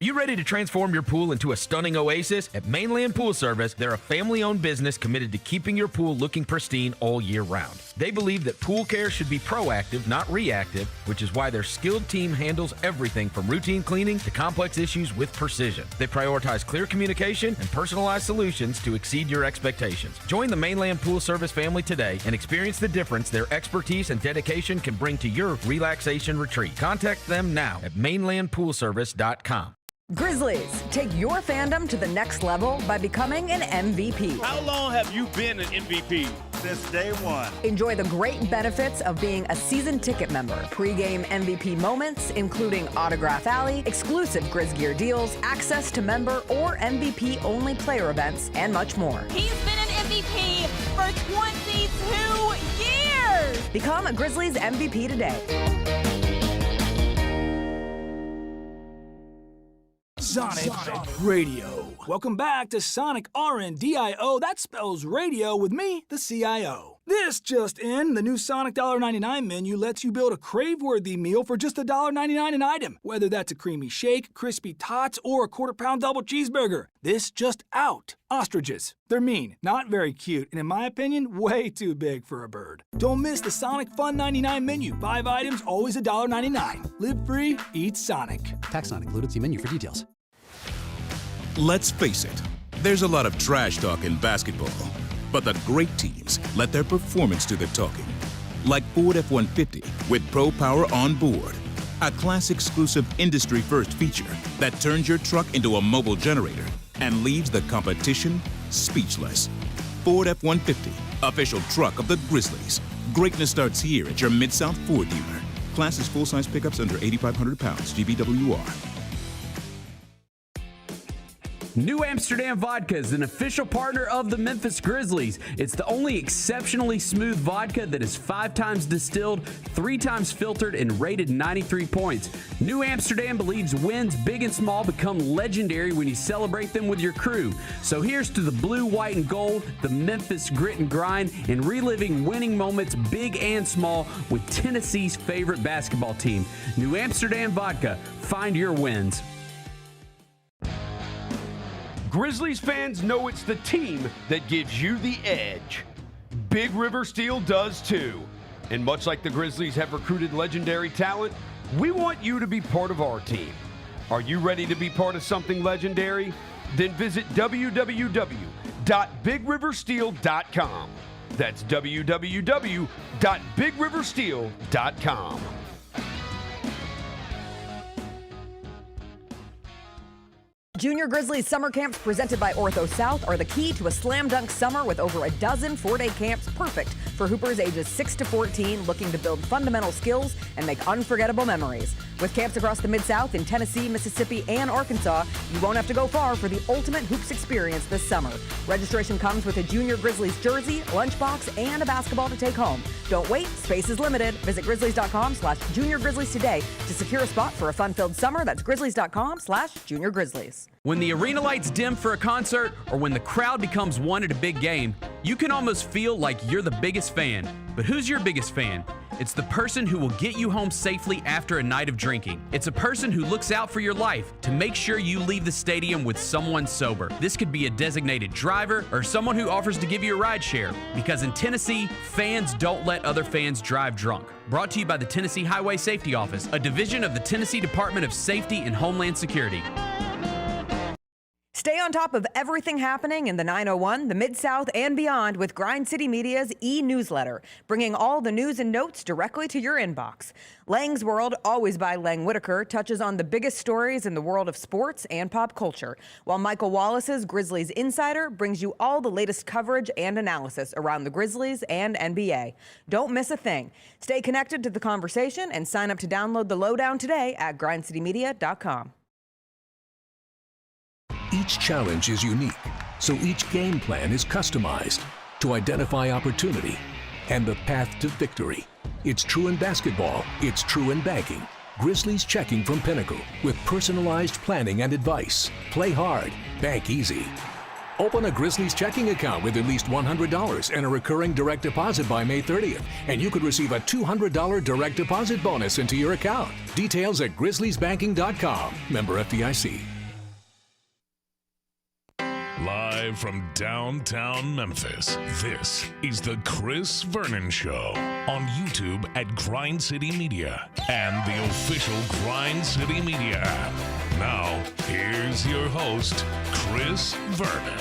You ready to transform your pool into a stunning oasis? At Mainland Pool Service, they're a family-owned business committed to keeping your pool looking pristine all year round. They believe that pool care should be proactive, not reactive, which is why their skilled team handles everything from routine cleaning to complex issues with precision. They prioritize clear communication and personalized solutions to exceed your expectations. Join the Mainland Pool Service family today and experience the difference their expertise and dedication can bring to your relaxation retreat. Contact them now at mainlandpoolservice.com. Grizzlies, take your fandom to the next level by becoming an MVP. How long have you been an MVP? Since day one. Enjoy the great benefits of being a season ticket member. Pre-game MVP moments, including Autograph Alley, exclusive Grizz gear deals, access to member or MVP-only player events, and much more. He's been an MVP for 22 years! Become a Grizzlies MVP today. Sonic Radio. Welcome back to Sonic RNDIO. That spells radio with me, the CIO. This just in, the new Sonic $1.99 menu lets you build a crave-worthy meal for just $1.99 an item. Whether that's a creamy shake, crispy tots, or a quarter-pound double cheeseburger. This just out. Ostriches. They're mean, not very cute, and in my opinion, way too big for a bird. Don't miss the Sonic Fun 99 menu. 5 items, always $1.99. Live free, eat Sonic. Tax not included. See menu for details. Let's face it, there's a lot of trash talk in basketball, but the great teams let their performance do the talking. Like Ford F-150 with Pro Power on board, a class-exclusive industry-first feature that turns your truck into a mobile generator and leaves the competition speechless. Ford F-150, official truck of the Grizzlies. Greatness starts here at your Mid-South Ford dealer. Class is full-size pickups under 8,500 pounds, GVWR. New Amsterdam Vodka is an official partner of the Memphis Grizzlies. It's the only exceptionally smooth vodka that is 5 times distilled, 3 times filtered, and rated 93 points. New Amsterdam believes wins big and small become legendary when you celebrate them with your crew. So here's to the blue, white, and gold, the Memphis grit and grind, and reliving winning moments big and small with Tennessee's favorite basketball team. New Amsterdam Vodka. Find your wins. Grizzlies fans know it's the team that gives you the edge. Big River Steel does too. And much like the Grizzlies have recruited legendary talent, we want you to be part of our team. Are you ready to be part of something legendary? Then visit www.bigriversteel.com. That's www.bigriversteel.com. Junior Grizzlies summer camps presented by Ortho South are the key to a slam dunk summer with over a dozen 4-day camps perfect for hoopers ages 6 to 14 looking to build fundamental skills and make unforgettable memories. With camps across the Mid-South in Tennessee, Mississippi, and Arkansas, you won't have to go far for the ultimate hoops experience this summer. Registration comes with a Junior Grizzlies jersey, lunchbox, and a basketball to take home. Don't wait, space is limited. Visit grizzlies.com/juniorgrizzlies today to secure a spot for a fun-filled summer. That's grizzlies.com/juniorgrizzlies. When the arena lights dim for a concert or when the crowd becomes one at a big game, you can almost feel like you're the biggest fan. But who's your biggest fan? It's the person who will get you home safely after a night of drinking. It's a person who looks out for your life to make sure you leave the stadium with someone sober. This could be a designated driver or someone who offers to give you a ride share. Because in Tennessee, fans don't let other fans drive drunk. Brought to you by the Tennessee Highway Safety Office, a division of the Tennessee Department of Safety and Homeland Security. Stay on top of everything happening in the 901, the Mid-South, and beyond with Grind City Media's e-newsletter, bringing all the news and notes directly to your inbox. Lang's World, always by Lang Whitaker, touches on the biggest stories in the world of sports and pop culture, while Michael Wallace's Grizzlies Insider brings you all the latest coverage and analysis around the Grizzlies and NBA. Don't miss a thing. Stay connected to the conversation and sign up to download the lowdown today at grindcitymedia.com. Each challenge is unique, so each game plan is customized to identify opportunity and the path to victory. It's true in basketball, it's true in banking. Grizzlies Checking from Pinnacle with personalized planning and advice. Play hard, bank easy. Open a Grizzlies checking account with at least $100 and a recurring direct deposit by May 30th, and you could receive a $200 direct deposit bonus into your account. Details at grizzliesbanking.com. Member FDIC. Live from downtown Memphis, this is the Chris Vernon Show on YouTube at Grind City Media and the official Grind City Media app. Now, here's your host, Chris Vernon.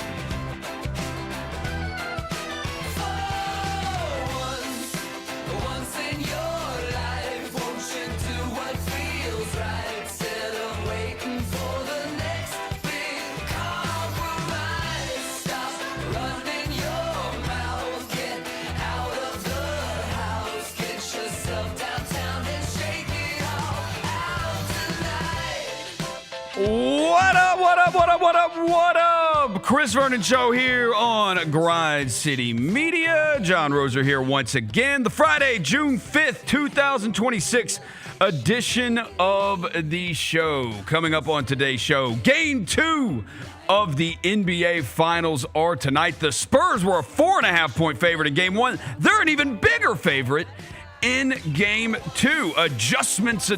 What up? Chris Vernon Show here on Grind City Media. Jon Roser here once again. The Friday, June 5th, 2026 edition of the show. Coming up on today's show, Game 2 of the NBA Finals are tonight. The Spurs were a 4.5-point favorite in Game 1. They're an even bigger favorite in Game 2. Adjustments.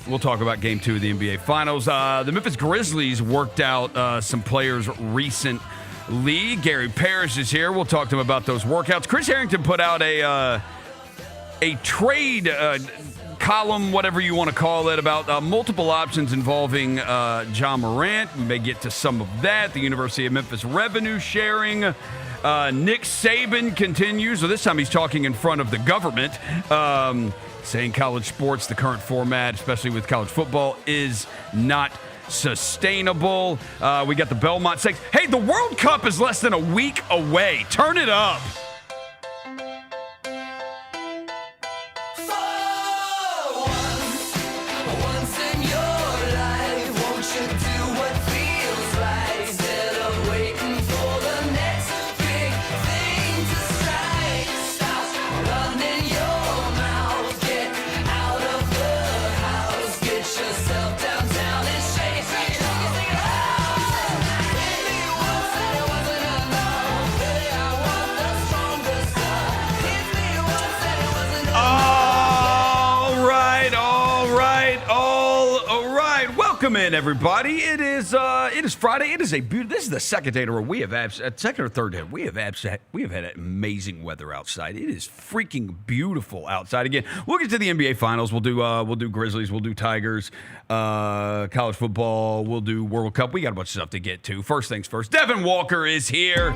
We'll talk about Game 2 of the NBA Finals. The Memphis Grizzlies worked out some players recently. Gary Parrish is here. We'll talk to him about those workouts. Chris Harrington put out a trade column, whatever you want to call it, about multiple options involving John Morant. We may get to some of that. The University of Memphis revenue sharing. Nick Saban continues. So this time he's talking in front of the government. Saying college sports, the current format, especially with college football, is not sustainable. We got the Belmont Stakes. Hey, the World Cup is less than a week away. Turn it up. Welcome in, everybody. It is Friday. This is the second day in a row we have second or third day we have had amazing weather outside. It is freaking beautiful outside. Again, we'll get to the NBA Finals. We'll do Grizzlies. We'll do Tigers. College football. We'll do World Cup. We got a bunch of stuff to get to. First things first. Devin Walker is here.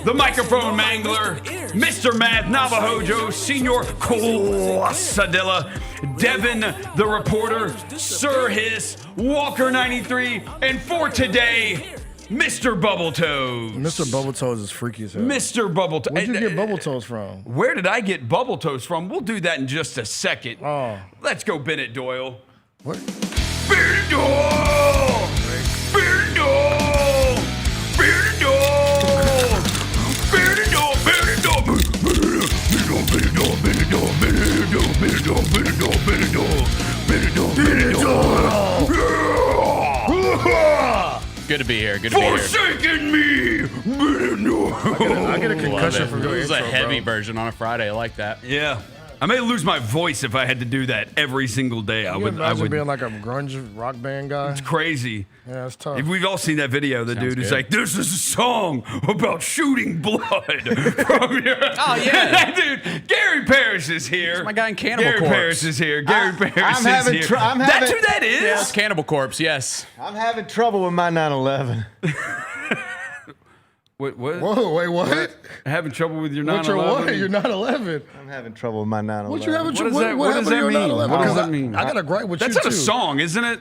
The microphone mangler, Mr. Math Navajo, Senor Cosadilla, Devin the reporter, Sir Hiss, Walker 93, and for today, Mr. Bubbletoes. Mr. Bubbletoes is freaky as hell. Mr. Bubbletoes. Where'd you get Bubbletoes from? Where did I get Bubbletoes from? We'll do that in just a second. Oh. Let's go Bennett Doyle. What? Bennett Doyle! Bennett Doyle! Bennett Doyle! Bennett Doyle! Bennett Doyle! Good to be here. Good to be here. Forsaken me! I get a concussion from your This is intro, a heavy bro. version on a Friday. I like that. Yeah. I may lose my voice if I had to do that every single day. Can you imagine being like a grunge rock band guy? It's crazy. Yeah, it's tough. We've all seen that video. The dude is good. like, "This is a song about shooting blood from your." Oh, yeah. That dude, Gary Parrish is here. It's my guy in Cannibal Gary Corpse. Parrish is here. Gary Parrish I'm is having here. I'm That's having- who that is. Yeah, it's Cannibal Corpse, yes. I'm having trouble with my 911. What? Whoa, wait, what? Having trouble with your What's your 911? what? You're 911. I'm having trouble with my 911. What you having? What does that mean? What does that mean? I got a gripe with That's you not too. a song, isn't it?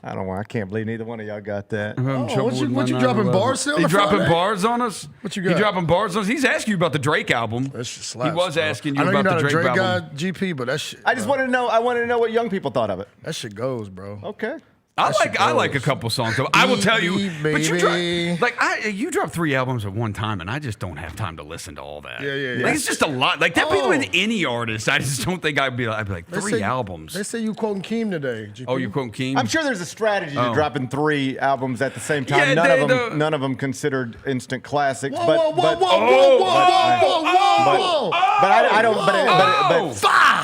I don't want. I can't believe neither one of y'all got that. What you dropping bars still? He dropping bars on us? What you got? He dropping bars on us? He's asking you about the Drake album. That shit slaps, He was bro. asking you I know about you're the not Drake a Drake album. guy, GP, but that shit. I just wanted to know. I wanted to know what young people thought of it. That shit goes, bro. Okay. I like a couple songs. I will tell you, but baby. you drop 3 albums at one time, and I just don't have time to listen to all that. Yeah. Like, it's just a lot. Like that be with any artist. I just don't think I'd be like They 3 say- albums. They say you quoting Keem today, GP. Oh, you quoting Keem? I'm sure there's a strategy to Oh. dropping 3 albums at the same time. Yeah, none of them considered instant classics. Whoa, but whoa, whoa, but, whoa, whoa, whoa, whoa, whoa. But I don't. But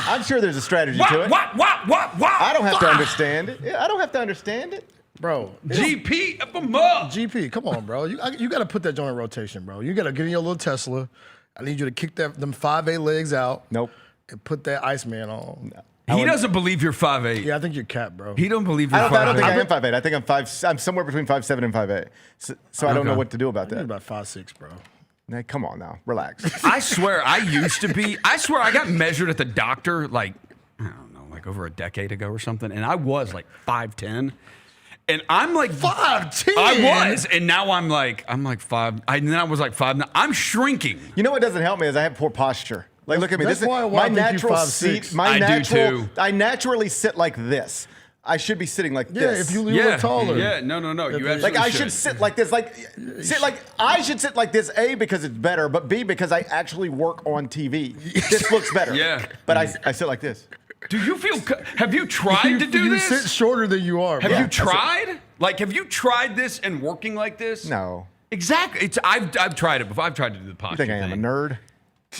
I'm sure there's a strategy to it. What? I don't have to understand it. Yeah, I don't have to understand it. Bro. GP, up 'em up. GP, come on, bro. You got to put that joint in rotation, bro. You got to get in your little Tesla. I need you to kick them 5'8" legs out. Nope. And put that Iceman on. No. He doesn't believe you're 5'8". Yeah, I think you're capped, bro. He don't believe you're 5'8". I don't think I am 5'8". I think I'm somewhere between 5'7" and 5'8". So I don't know what to do about that. You're about 5'6", bro. Nah, come on now, relax. I swear, I got measured at the doctor like, I don't know, like over a decade ago or something, and I was like 5'10". And I'm like 5'10". I was, and now I'm like 5. And then I was like 5. I'm shrinking. You know what doesn't help me is I have poor posture. Like, look at me. That's This is why my I think natural you're 5'6". seat. I naturally sit like this. I should be sitting like this. Yeah, if you look taller. Yeah, no. You absolutely like I should sit like this. I should sit like this. A, because it's better, but B, because I actually work on TV. This looks better. Yeah. But I sit like this. Do you feel? Have you tried to do this? You sit shorter than you are. Have bro. you tried? Like, have you tried this and working like this? No. Exactly. I've tried it before. I've tried to do the posture. You think I am a thing. nerd?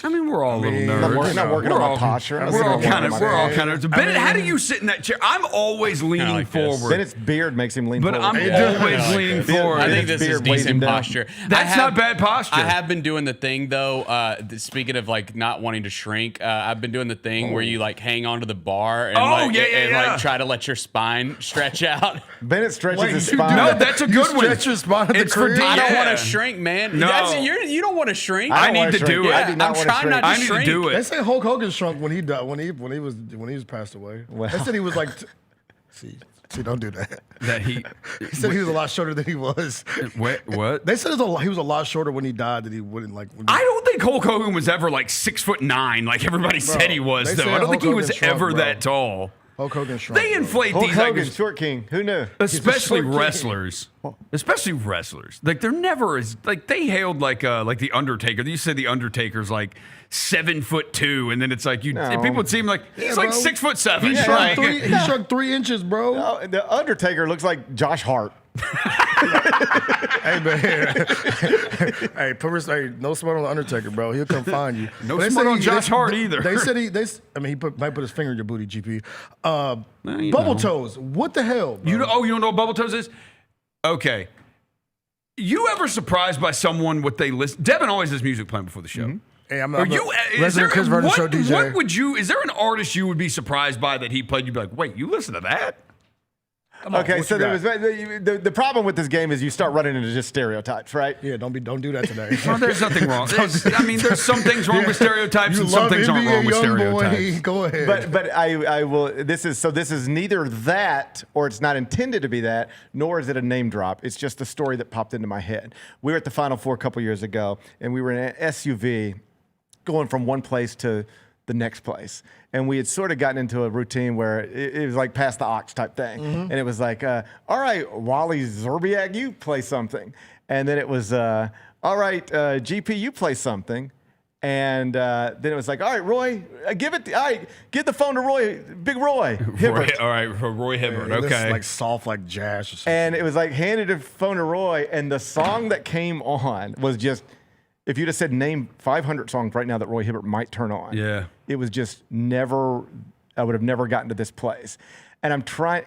I mean, we're all little nerds. I'm not working on my posture. We're all kind of. Bennett, how do you sit in that chair? I'm always leaning forward. Bennett's beard makes him lean but forward. I'm always leaning forward. I think this is decent posture. That's not bad posture. I have been doing the thing though. Speaking of like not wanting to shrink, I've been doing the thing where you like hang onto the bar and like try to let your spine stretch out. Bennett stretches his spine. No, that's a good one. Stretch your spine at the crib. I don't want to shrink, man. No. You don't want to shrink. I need to do it. I'm trying not to shrink. Do it. They say Hulk Hogan shrunk when he died, when he was passed away. Well. They said he was like, see, don't do that. He said he was a lot shorter than he was. What? They said he was a lot shorter when he died than he wouldn't like. I don't think Hulk Hogan was ever like 6'9", like everybody said he was. Though I don't think he was ever that tall. Hulk Hogan shrunk. They inflate Hulk these Hogan, like, short king. Who knew? especially wrestlers. Especially wrestlers. Like they're never as like they hailed like the Undertaker. You said the Undertaker's like 7'2", and then it's like people would see him like he's like 6'7". He shrunk 3 inches, bro. No, the Undertaker looks like Josh Hart. Hey man, hey, no smart on the Undertaker, bro. He'll come find you. No smart on Josh Hart either. They said he might put his finger in your booty, GP. Bubble toes. What the hell? Bro? You don't know what bubble toes is? Okay. You ever surprised by someone what they listen? Devin always has music playing before the show. Mm-hmm. Hey, I'm resident Chris Vernon show DJ. What would you? Is there an artist you would be surprised by that he played? You'd be like, wait, you listen to that? Okay, so the problem with this game is you start running into just stereotypes, right? Yeah, don't do that today. Well, there's nothing wrong. There's some things wrong with stereotypes, and some things aren't wrong with stereotypes. Go ahead. But I will. This is neither that, or it's not intended to be that, nor is it a name drop. It's just the story that popped into my head. We were at the Final Four a couple years ago, and we were in an SUV, going from one place to the next place. And we had sort of gotten into a routine where it was like pass the ox type thing. Mm-hmm. And it was like, all right, Wally Zerbiak, you play something. And then it was, all right, GP, you play something. And then it was like, all right, Roy, give the phone to Roy, Big Roy Hibbert. All right, Roy Hibbert, okay. This is like soft like jazz or something. And it was like handed the phone to Roy, and the song that came on was just, if you'd have said name 500 songs right now that Roy Hibbert might turn on, it was just never, I would have never gotten to this place. And I'm trying.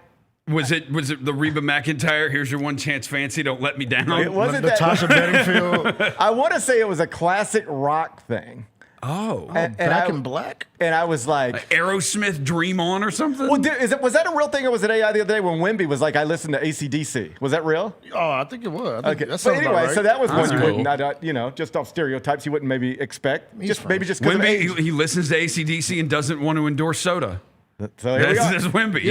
Was it the Reba McEntire, Here's Your One Chance Fancy, Don't Let Me Down? It wasn't Natasha Bedingfield. I want to say it was a classic rock thing. Back in Black? And I was like Aerosmith, Dream On or something? Well, was that a real thing, or was it AI the other day when Wemby was like, I listened to AC/DC? Was that real? Oh, I think it was. Okay. That But anyway, right. so that was one you cool. wouldn't, just off stereotypes you wouldn't maybe expect. Maybe just because of age. Wemby, he listens to AC/DC and doesn't want to endorse soda. So here we go. That's Wemby,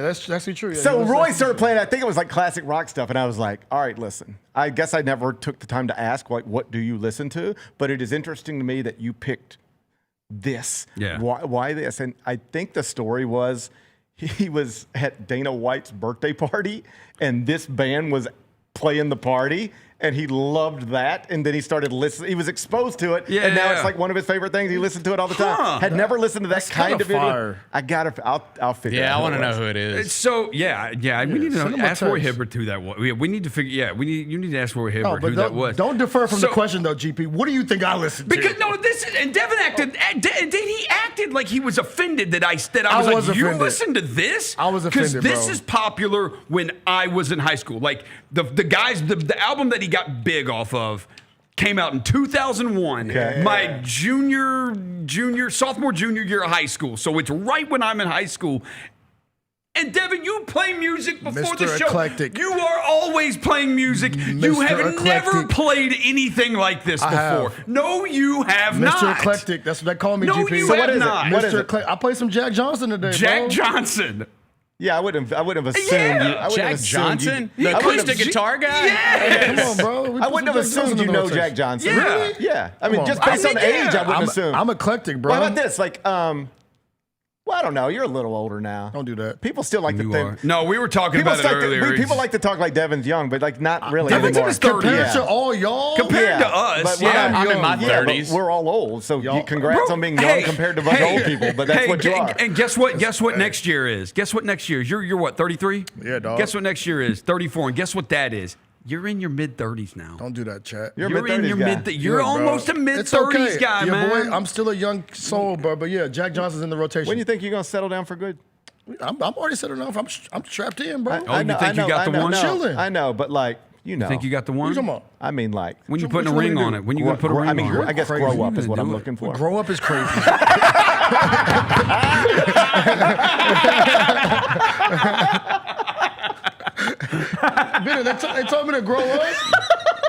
that's actually true. Yeah, So Roy started playing, I think it was like classic rock stuff, and I was like, all right, listen. I guess I never took the time to ask, like, what do you listen to? But it is interesting to me that you picked this. Yeah. Why this? And I think the story was he was at Dana White's birthday party, and this band was playing the party, and he loved that. And then he started listening. He was exposed to it, and now it's like one of his favorite things. He listened to it all the time. Had never listened to that kind of video. I gotta. I'll figure. Yeah, out I want to know who it is. So we need to ask Roy Hibbert who that was. We need to figure. Yeah, you need to ask Roy Hibbert who that was. Don't defer from the question though, GP. What do you think I listened to? Because and Devin acted like he was offended that I was like, you listened to this? I was offended, because this is popular when I was in high school. Like the album that he got big off of came out in 2001. Okay. My sophomore, junior year of high school. So it's right when I'm in high school. And Devin, you play music before Mr. the show. Eclectic. You are always playing music. You have never played anything like this before. No, you have not. Mr. Eclectic. That's what they call me, No, GP. you So have what is not. it? Mr. Eclectic. I played some Jack Johnson today, Jack Johnson. Yeah, I wouldn't have assumed you. Jack Johnson? The acoustic guitar guy? Yes. Come on, bro. I wouldn't have assumed you know Jack Johnson. Yeah. Really? Yeah. I mean, on, just bro. based on age, I wouldn't assume. I'm eclectic, bro. What about this? Like, well, I don't know. You're a little older now. Don't do that. People still like to think. No, we were talking about it earlier. People like to talk like Devin's young, but like not really Devin's anymore. in his 30s. Compared to all y'all? Compared to us, but I'm in my yeah, 30s. but we're all old, so congrats Bro, on being young compared to a bunch of old people. But that's what you are. And guess what? Guess what next year is? Guess what next year is? You're what? 33? Yeah, dog. Guess what next year is? 34. And guess what that is? You're in your mid-30s now. Don't do that, chat. You're in your You're almost a mid-30s guy, yeah, man. Boy, I'm still a young soul, bro. But yeah, Jack Johnson's in the rotation. When do you think you're gonna settle down for good? I'm already settled down. I'm strapped in, bro. Oh, you think you got the one? Chilling. I know, but like, you know. Think you got the one? What you talking about? I mean, like. When you putting a ring on it? When you gonna put a ring on it? I guess grow up is what I'm looking for. Grow up is crazy. Bennett, they told me to grow up.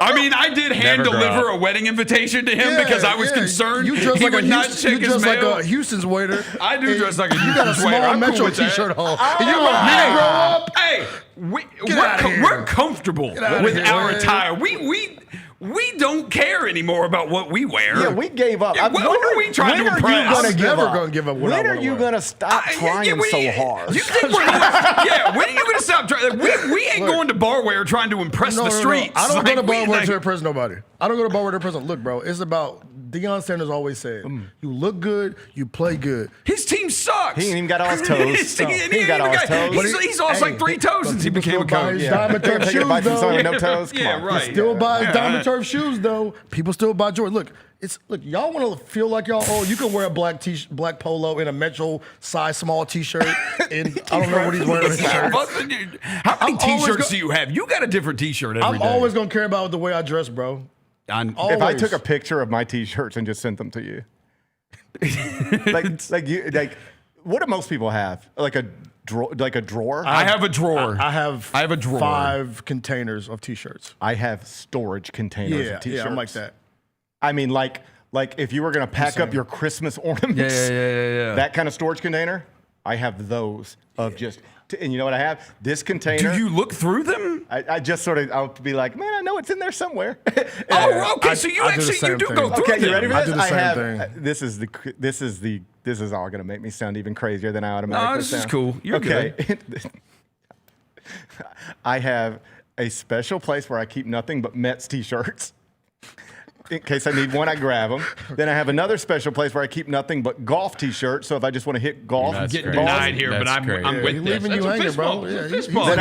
I mean, I did hand deliver a wedding invitation to him because I was concerned you dress he like would not check you his dress mail. like a Houston's waiter. I do dress like a You got a Houston's waiter. small I'm cool Metro with that. T-shirt on. And you want me to grow up? Hey, we're comfortable with our attire. We don't care anymore about what we wear. Yeah, we gave up. When are we trying to impress? I'm never going to give up. When are you going to stop trying so hard? You think we're going when are you going to stop trying? We ain't going to barware trying to impress the streets. I don't go to barware to impress nobody. I don't go to barware to impress. Look, bro, it's about Deion Sanders always said, you look good, you play good. His team sucks. He ain't even got all his toes. He ain't got all his toes. He's lost like 3 toes since he became a coach. Diamond turf shoes, though. No toes. Yeah, right. He still buys diamond turf shoes, though. People still buy Jordan. Look, y'all want to feel like y'all old. You can wear a black polo in a Metro size small T-shirt. And I don't know what he's wearing. How many T-shirts do you have? You got a different T-shirt every day. I'm always gonna care about the way I dress, bro. If I took a picture of my T-shirts and just sent them to you, like what do most people have? Like a drawer? I have a drawer. I have a drawer. 5 containers of T-shirts. I have storage containers of T-shirts. Yeah, I'm like that. I mean, like if you were gonna pack up your Christmas ornaments, that kind of storage container, I have those of just. And you know what I have? This container. Do you look through them? I just sort of, I'll be like, man, I know it's in there somewhere. Okay. So you do go through them. Okay, you ready for this? I do the same thing. This is all going to make me sound even crazier than I automatically sound. This is cool. You're good. I have a special place where I keep nothing but Mets T-shirts. In case I need one, I grab them. Then I have another special place where I keep nothing but golf T-shirts. So if I just want to hit golf, I'm getting denied here, but I'm with this. Leaving you hanging, bro. Then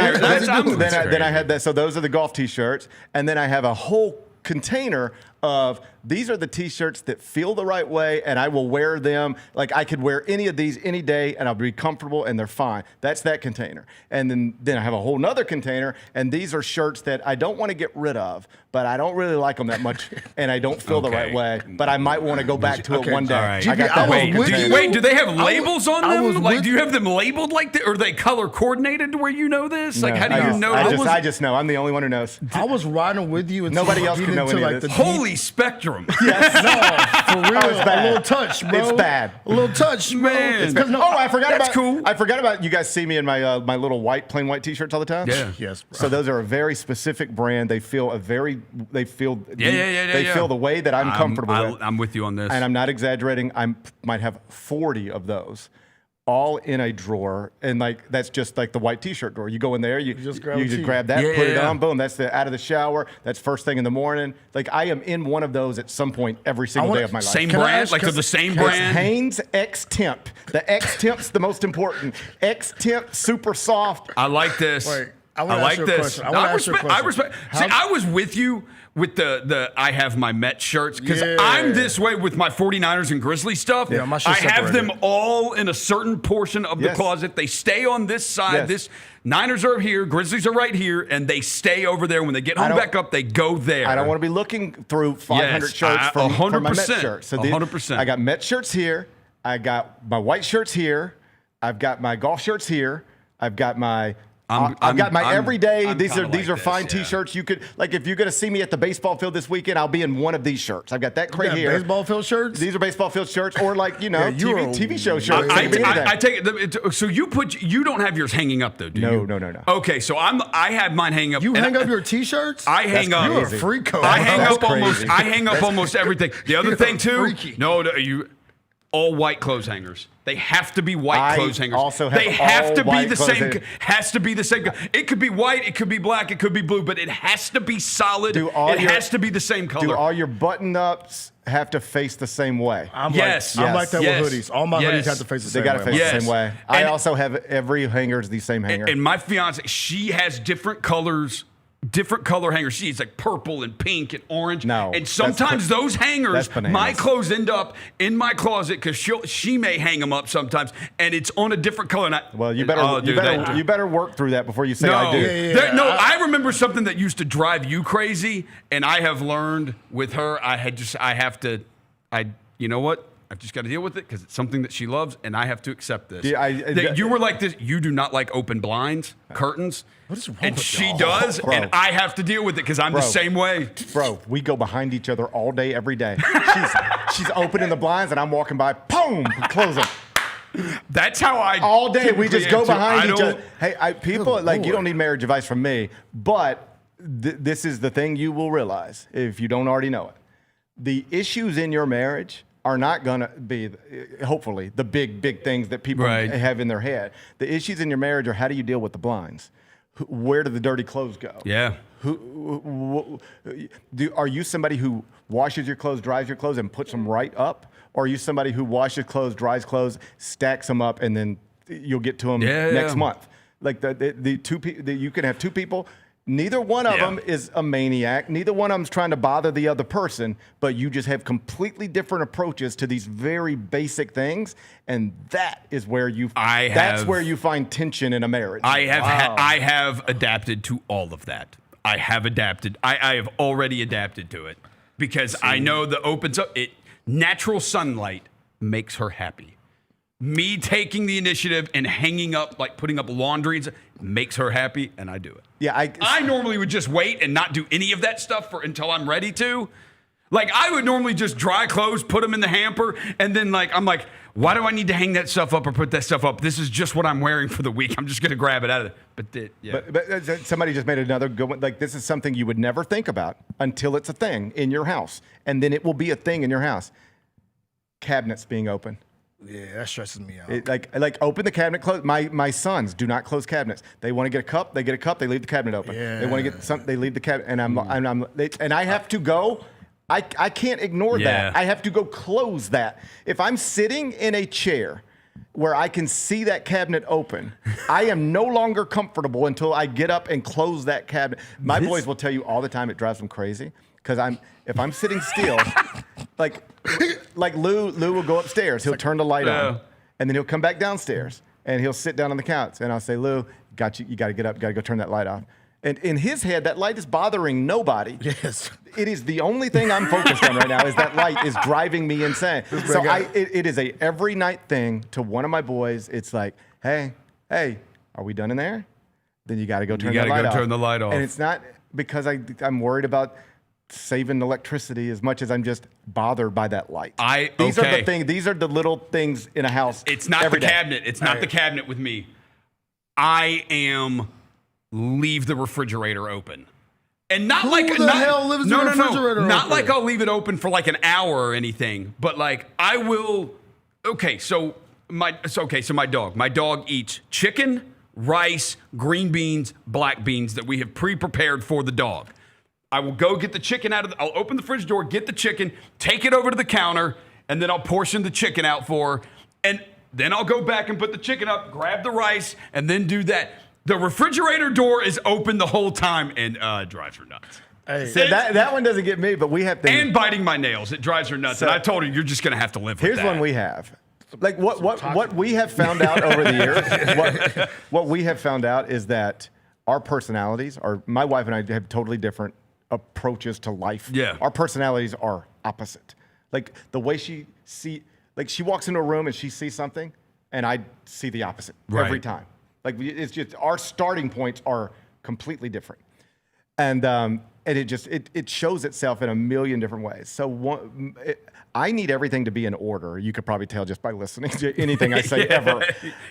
I had that. So those are the golf T-shirts, and then I have a whole container of these are the T-shirts that feel the right way, and I will wear them. Like I could wear any of these any day, and I'll be comfortable, and they're fine. That's that container. And then I have a whole nother container, and these are shirts that I don't want to get rid of, but I don't really like them that much, and I don't feel the right way. But I might want to go back to it one day. Right. I got that wait, do they have labels on them? Like, do you have them labeled like that, or are they color coordinated to where you know this? Like, how do you know? I just know. I'm the only one who knows. I was riding with you. Nobody else can know any of this. Holy spectrum. Yes. No, for real. Oh, it's bad. A little touch, bro. It's bad. A little touch, man. I forgot that's about. Cool. I forgot about. You guys see me in my my little plain white T-shirts all the time. Yeah. Yes. Bro. So those are a very specific brand. They feel They feel the way that I'm comfortable with. I'm with you on this. And I'm not exaggerating. I might have 40 of those. all in a drawer, and like that's just like the white T-shirt drawer. You go in there, you just grab that, Yeah, put it yeah. on, boom. That's the out of the shower. That's first thing in the morning. Like I am in one of those at some point every single day of my life. Same brand, like they're the same It's brand. Hanes X Temp. The X Temp's the most important. X Temp, super soft. I like this. Wait, I I wanna ask like you a this. question. I wanna ask you a I question. respect. See, I was with you with the I have my Mets shirts because Yeah. I'm this way with my 49ers and Grizzlies stuff. Yeah, my I shit's have them separated. all in a certain portion of the Yes. closet. They stay on this side. Yes. This Niners are here, Grizzlies are right here, and they stay over there. When they get home don't- back up, they go there. I don't want to be looking through 500 Yes, shirts from my 100%. Mets shirts. 100%. I got Mets shirts here. I got my white shirts here. I've got my golf shirts here. I've got my I've got my everyday. I'm These are kinda like fine this, yeah. T-shirts. You could like if you're gonna see me at the baseball field this weekend, I'll be in one of these shirts. I've got that crate here. Baseball field shirts? These are baseball field shirts, or like Yeah, you're TV show a- shirts. I It could be anything. take it. So you don't have yours hanging up though, do you? No. Okay, so I have mine hanging up. You and hang up your T-shirts? I hang up. You're a freak code. I hang That's up almost. crazy. I hang up almost everything. The other thing too. freaky. No, you. All white clothes hangers. They have to be white I clothes hangers. also have they have all to be white the clothes same. hangers. Has to be the same. It could be white. It could be black. It could be blue. But it has to be solid. It has to be the same color. Do all your button-ups have to face the same way? I'm Yes. I'm like that Yes. with hoodies. All my Yes. hoodies have to face the They same got to way. face Yes. the same way. I And- also have every hanger's the same hanger. And my fiance, she has different colors, different color hangers. She's like purple and pink and orange. No, and that's sometimes those hangers, that's bananas. my clothes end up in my closet because she may hang them up sometimes, and it's on a different color. And Well, you better work through that before you say I do. I remember something that used to drive you crazy, and I have learned with her. You know what? I've just got to deal with it because it's something that she loves, and I have to accept this. Yeah, that you were like this. You do not like open blinds, curtains. What is wrong And with she y'all? does, Bro. and I have to deal with it because I'm the same way. Bro, we go behind each other all day, every day. She's opening the blinds, and I'm walking by, boom, close them. That's how I All day, we just go typically behind answer. each I other. don't- Hey, people, like, you don't need marriage advice from me, but this is the thing you will realize if you don't already know it. The issues in your marriage are not going to be, hopefully, the big things that people Right. have in their head. The issues in your marriage are how do you deal with the blinds? Where do the dirty clothes go? Yeah. Are you somebody who washes your clothes, dries your clothes, and puts them right up? Or are you somebody who washes clothes, dries clothes, stacks them up, and then you'll get to them next month? Like the two people, you can have two people. Neither one of them is a maniac. Neither one of them's trying to bother the other person, but you just have completely different approaches to these very basic things, and that is where that's where you find tension in a marriage. I have adapted to all of that. I have adapted. I have already adapted to it because I know the opens up. Natural sunlight makes her happy. Me taking the initiative and hanging up, like putting up laundry, makes her happy, and I do it. Yeah, I normally would just wait and not do any of that stuff until I'm ready to. Like, I would normally just dry clothes, put them in the hamper, and then, I'm like, why do I need to hang that stuff up or put that stuff up? This is just what I'm wearing for the week. I'm just going to grab it out of it. But somebody just made another good one. Like, this is something you would never think about until it's a thing in your house. And then it will be a thing in your house. Cabinets being open. Yeah, that stresses me out. Like open the cabinet, close. My sons do not close cabinets. They want to get a cup, they get a cup, they leave the cabinet open. Yeah. They want to get something, they leave the cabinet. And I have to go. I can't ignore that. I have to go close that. If I'm sitting in a chair where I can see that cabinet open, I am no longer comfortable until I get up and close that cabinet. My boys will tell you all the time it drives them crazy because if I'm sitting still, like Lou will go upstairs, he'll turn the light on, and then he'll come back downstairs and he'll sit down on the couch, and I'll say, Lou, you got to get up, got to go turn that light off. And in his head, that light is bothering nobody. Yes. It is the only thing I'm focused on right now is that light is driving me insane. So it is a every night thing to one of my boys. It's like, hey, are we done in there? Then you got to go turn turn the light off. And it's not because I'm worried about saving electricity as much as I'm just bothered by that light. These are the things. These are the little things in a house. It's not the cabinet. It's not the cabinet with me. I am leave the refrigerator open. And not Who the hell lives in the refrigerator Not open? like I'll leave it open for like an hour or anything, but like I will. Okay, so So my dog eats chicken, rice, green beans, black beans that we have pre-prepared for the dog. I will go get the chicken I'll open the fridge door, get the chicken, take it over to the counter, and then I'll portion the chicken out for her. And then I'll go back and put the chicken up, grab the rice, and then do that. The refrigerator door is open the whole time, and it drives her nuts. Hey. So that one doesn't get me, but we have things. And biting my nails. It drives her nuts. And I told her, you're just going to have to live with that. Here's one we have. Like what we have found out over the years, what we have found out is that our personalities my wife and I have totally different approaches to life. Yeah. Our personalities are opposite. Like the way she walks into a room and she sees something and I see the opposite every time. Like it's just our starting points are completely different. And it shows itself in a million different ways. So I need everything to be in order. You could probably tell just by listening to anything I say ever.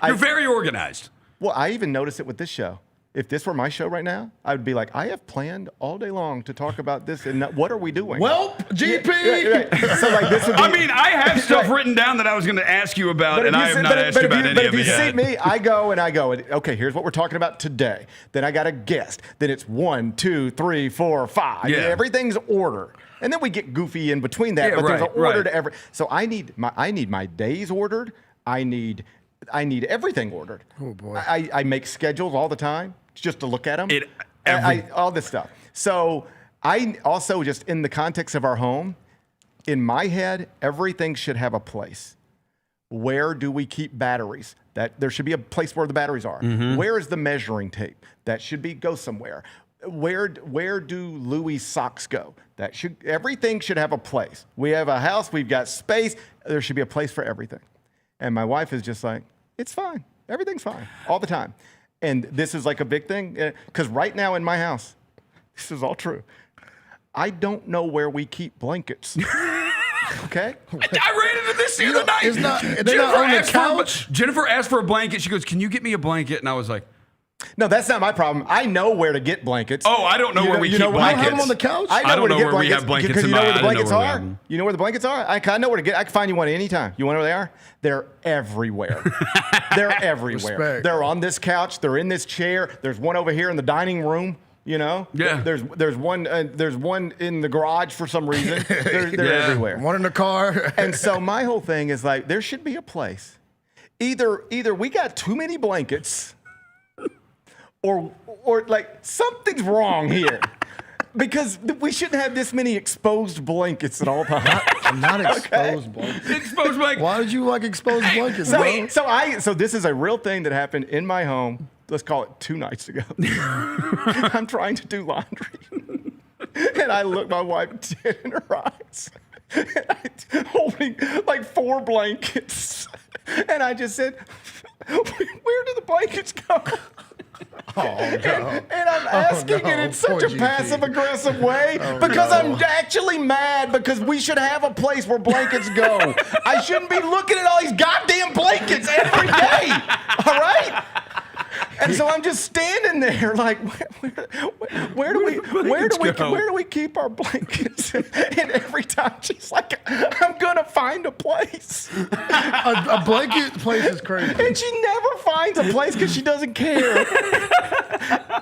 You're very organized. Well, I even notice it with this show. If this were my show right now, I would be like, I have planned all day long to talk about this, and what are we doing? Well, GP. Right. So like this would be, I mean, I have stuff written down that I was going to ask you about, and I have not asked you about any of it yet. But if you see me, I go, okay, here's what we're talking about today. Then I got a guest. Then it's 1, 2, 3, 4, 5. Yeah. Everything's order. And then we get goofy in between that, but there's an order to every. So I need my days ordered. I need everything ordered. Oh boy. I make schedules all the time just to look at them. All this stuff. So I also just in the context of our home, in my head, everything should have a place. Where do we keep batteries? That there should be a place where the batteries are. Mm-hmm. Where is the measuring tape? That should go somewhere. Where do Louis' socks go? Everything should have a place. We have a house, we've got space. There should be a place for everything. And my wife is just like, it's fine. Everything's fine all the time. And this is like a big thing because right now in my house, this is all true. I don't know where we keep blankets. Okay? I ran into this the other night. They're not on the couch. Jennifer asked for a blanket. She goes, "Can you get me a blanket?" And I was like, no, that's not my problem. I know where to get blankets. Oh, I don't know where we keep blankets. I have them on the couch. I know where to get blankets. We have blankets because in you know my, where the blankets I are. You know where the blankets are. I know where to get. I can find you one anytime. You want to know where they are? They're everywhere. They're everywhere. Respect. They're on this couch. They're in this chair. There's one over here in the dining room. You know. Yeah. There's one in the garage for some reason. They're everywhere. One in the car. And so my whole thing is like, there should be a place. Either we got too many blankets. Or like something's wrong here, because we shouldn't have this many exposed blankets at all times. Not exposed blankets. Exposed blankets. Why did you like exposed blankets, bro? So this is a real thing that happened in my home. Let's call it 2 nights ago. I'm trying to do laundry, and I look my wife dead in her eyes, and holding like 4 blankets, and I just said, "Where do the blankets go?" Oh, no. And I'm asking it in such a passive-aggressive way because I'm actually mad because we should have a place where blankets go. I shouldn't be looking at all these goddamn blankets every day, all right? And so I'm just standing there like, where do we keep our blankets? And every time she's like, I'm gonna find a place. A blanket place is crazy. And she never finds a place because she doesn't care.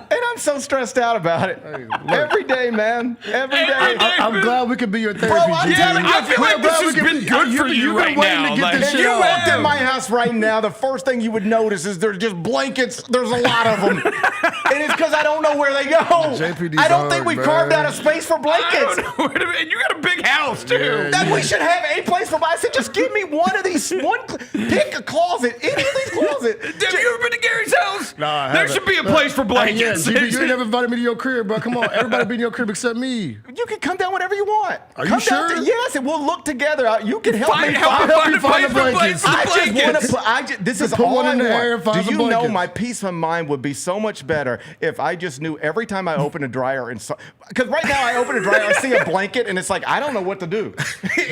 And I'm so stressed out about it. Hey, every day, man. Every day. I'm glad we could be your therapy. Bro, I'm telling you, I feel like this has been good for you right now. If you walked in my house right now, the first thing you would notice is there's just blankets. There's a lot of them. And it's because I don't know where they go. I don't think we've carved out a space for blankets. And you got a big house, too. Yeah, That we should have a place for blankets. I said, just give me one of these. Pick a closet. Any of these closets. Have you ever been to Gary's house? No, I There haven't. should be a place for blankets. Yeah, you ain't never invited me to your crib, bro. Come on, everybody be in your crib except me. You can come down whenever you want. Are you sure? Yes, and we'll look together. You can help me help you find the blankets. I just want to put. This is put all one I in the air want. and find Do some you know blankets. my peace of mind would be so much better if I just knew every time I open a dryer and because right now I open a dryer, I see a blanket, and it's like I don't know what to do.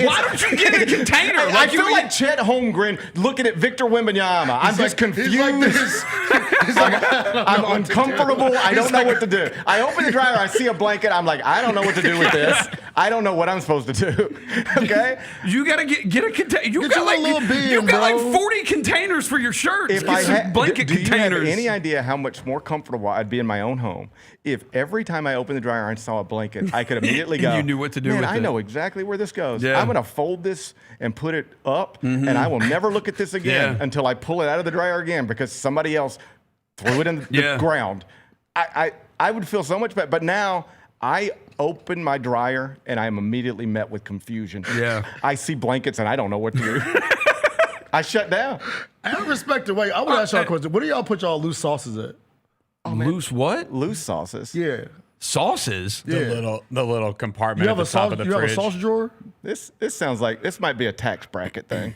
Why don't you get a container? I feel like Chet Holmgren looking at Victor Wembanyama. I'm just confused. He's like this. I'm uncomfortable. I don't know what to do. I open the dryer, I see a blanket. I'm like, I don't know what to do with this. I don't know what I'm supposed to do. Okay? You got to get a container. You Get got you a like little bin, you got like bro. 40 containers for your shirts. If Get some blanket do you containers. have any idea how much more comfortable I'd be in my own home if every time I opened the dryer and saw a blanket, I could immediately go, You knew what to do Man, with I it." know exactly where this goes. Yeah. I'm going to fold this and put it up, and I will never look at this again Yeah. until I pull it out of the dryer again because somebody else threw it in the Yeah. ground. I would feel so much better. But now I open my dryer and I'm immediately met with confusion. Yeah. I see blankets and I don't know what to do. I shut down. I respect it. Wait, I want to ask y'all a question. Where do y'all put y'all loose sauces at? Loose what? Loose sauces. Yeah. Sauces? The little compartment You at have the a top sauce. of the You have a fridge. sauce drawer. This sounds like this might be a tax bracket thing.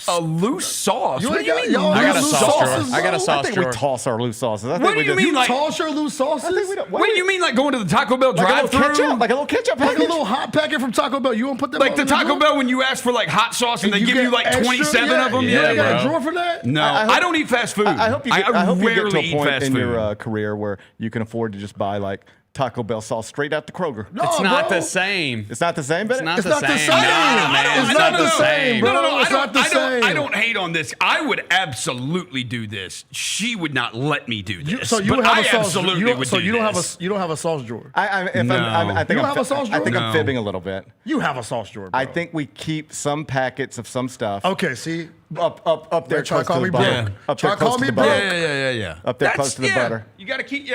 A loose sauce? You What ain't do you got- mean? y'all I got a loose sauce drawer. sauces, I got a bro? sauce I think drawer. we toss our loose sauces. I think What do we you just, mean, You like- toss your loose sauces? I think we don't. What do you mean, like going to the Taco Bell Like a little drive-thru? ketchup? Like a little ketchup Like a package? little hot packet from Taco Bell. You won't put them Like all the in Taco drawer? Bell when you ask for like hot sauce and they give you get like extra? 27 Yeah, of them? Yeah, you got bro. a drawer for that? No, I don't eat fast food. I hope you get, I hope you get to rarely a eat point fast in food. your career where you can afford to just buy like Taco Bell sauce straight out the Kroger. No, It's not bro. the same. It's not the same, but It's not It's the not the same. same. Nah, man. It's not the same, bro. No, It's not the same. I don't hate on this. I would absolutely do this. She would not let me do this. So you but have I a sauce. absolutely You don't, would so do you don't this. have a sauce drawer. I think You I'm, don't have a sauce I think drawer? I'm fibbing a little bit. You have a sauce drawer, bro. I think we keep some packets of some stuff Okay, see, up there Try close call to me the butter. broke. Up there Try close call to me the broke. butter. Yeah. Up there close to the butter. You got to keep,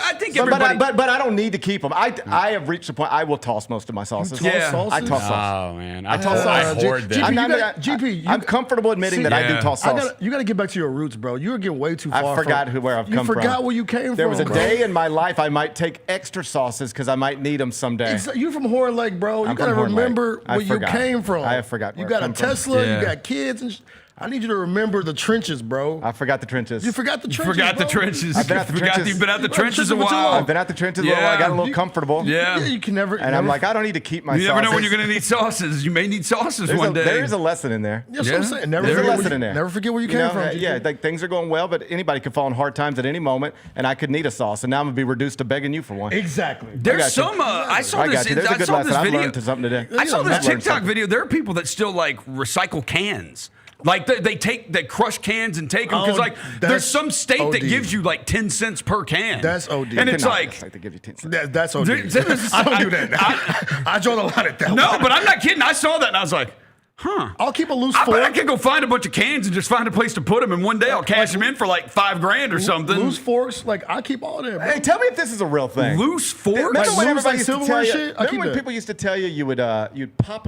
I think But everybody. I don't need to keep them. I have reached the point I will toss most of my sauces. toss Yeah. sauces? I toss sauce. Oh man, I toss I sauce. hoard them. GP, I'm, you not, got- GP, you I'm got- comfortable admitting that I do Yeah. toss sauce. you got to get back to your roots, bro. You're getting way too far. I forgot where I've come from. You forgot where you came from. There was a bro. day in my life I might take extra sauces because I might need them someday. You from Horn Lake, bro. You I'm got to from Horn Lake. remember I where you forgot. came from. I forgot You where I got a come from. Tesla. Yeah. You got kids. And I need you to remember the trenches, bro. I forgot the trenches. You forgot the trenches. Forgot the bro. trenches. I've been out the trenches. You've been out the You've been out the trenches a trenches for too while. long. I've been out the trenches a little while. I got a little comfortable. Yeah. You can never. And I'm like, I don't need to keep my You sauces. never know when you're going to need sauces. You may need sauces one day. There is a lesson in there. That's what I'm saying. Never There's a forget where lesson you- in there. Never forget where you You came know, from. GP. Yeah, like things are going well, but anybody could fall in hard times at any moment, and I could need a sauce, and now I'm gonna be reduced to begging you for one. Exactly. There's got you. some. I saw I this. got you. There's a I good saw lesson. this I've video. learned something today. I saw I've this learned TikTok something. video. There are people that still like recycle cans. Like they crush cans and take them because Oh, like that's there's some state that OD. gives you like 10 cents per can. That's OD. And it's Cannot like expect to give you 10 cents. That's OD. There- I don't do that. I draw the line at that. no, one. but I'm not kidding. I saw that and I was like, I'll keep a loose I bet I fork. could go find a bunch of cans and just find a place to put them, and one day I'll cash them in for like $5,000 or something. Loose forks, like I keep all that. Bro. Hey, tell me if this is a real thing. Loose forks? Remember Like when loose, everybody like used to silverware tell you? shit? I Remember keep when that. people used to tell you you'd pop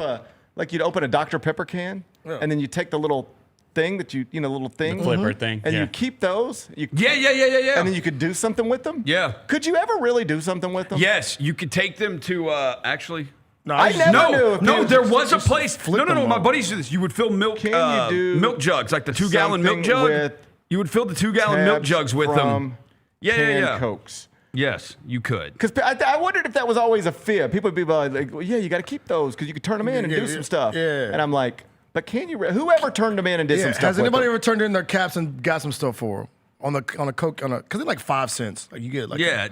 you'd open a Dr Pepper can, and then you take the little thing that little thing, The flipper thing, and yeah. you keep those. Yeah. And then you could do something with them. Yeah. Could you ever really do something with them? Yes, you could take them to actually. No, I just- never knew. No, if there you was a just place. flip No. them My over. buddies do this. You would fill milk. Can you do milk jugs, like the 2-gallon milk something jug? with You would fill the 2-gallon milk tabs jugs with them. from canned Cokes. Yes, you could. Because I wondered if that was always a fib. People would be like, well, yeah, you got to keep those because you could turn them in and do some stuff. Yeah. And I'm like, but can you? Whoever turned them in and did some stuff Has with anybody them? ever turned in their caps and got some stuff for them on a Coke because they're like 5 cents. Like you get like Yeah,